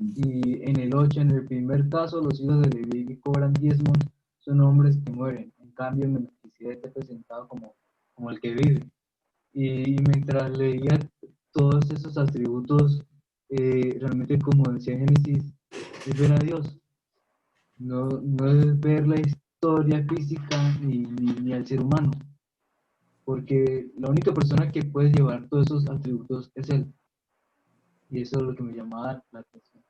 Y en el 8, en el primer caso, los hijos de Leví que cobran diezmos son hombres que mueren. En cambio, Melquisedec es presentado como el que vive. Y mientras leía todos esos atributos, realmente como decía Génesis, es ver a Dios. No es ver la historia física ni al ser humano, porque la única persona que puede llevar todos esos atributos es Él. Y eso es lo que me llamaba la atención.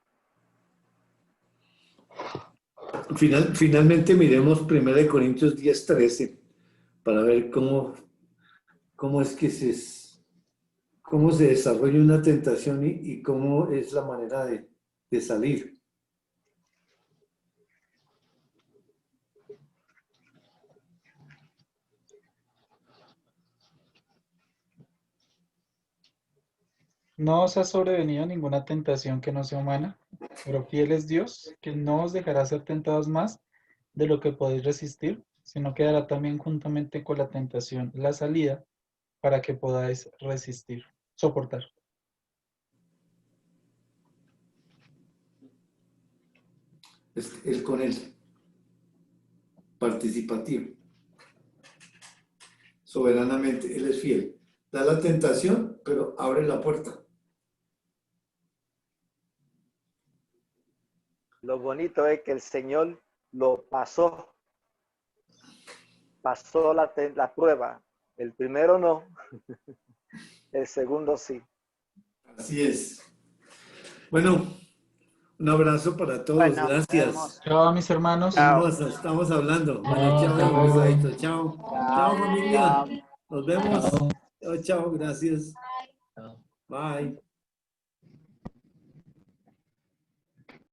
Finalmente miremos 1 Corintios 10:13 para ver cómo es que cómo se desarrolla una tentación y cómo es la manera de salir. No os ha sobrevenido ninguna tentación que no sea humana, pero fiel es Dios, que no os dejará ser tentados más de lo que podéis resistir, sino que dará también juntamente con la tentación la salida para que podáis resistir, soportar. Es él con él, participativo. Soberanamente, Él es fiel. Da la tentación, pero abre la puerta. Lo bonito es que el Señor lo pasó la prueba. El primero no, el segundo sí. Así es. Bueno, un abrazo para todos. Bueno, Gracias. hermoso. Chao, mis hermanos. Chao. Estamos hablando. Chao, Bueno, hasta chao, luego. besadito. Chao. Chao, familia. Chao. Nos vemos. Chao. Chao, chao. Gracias. Chao. Bye.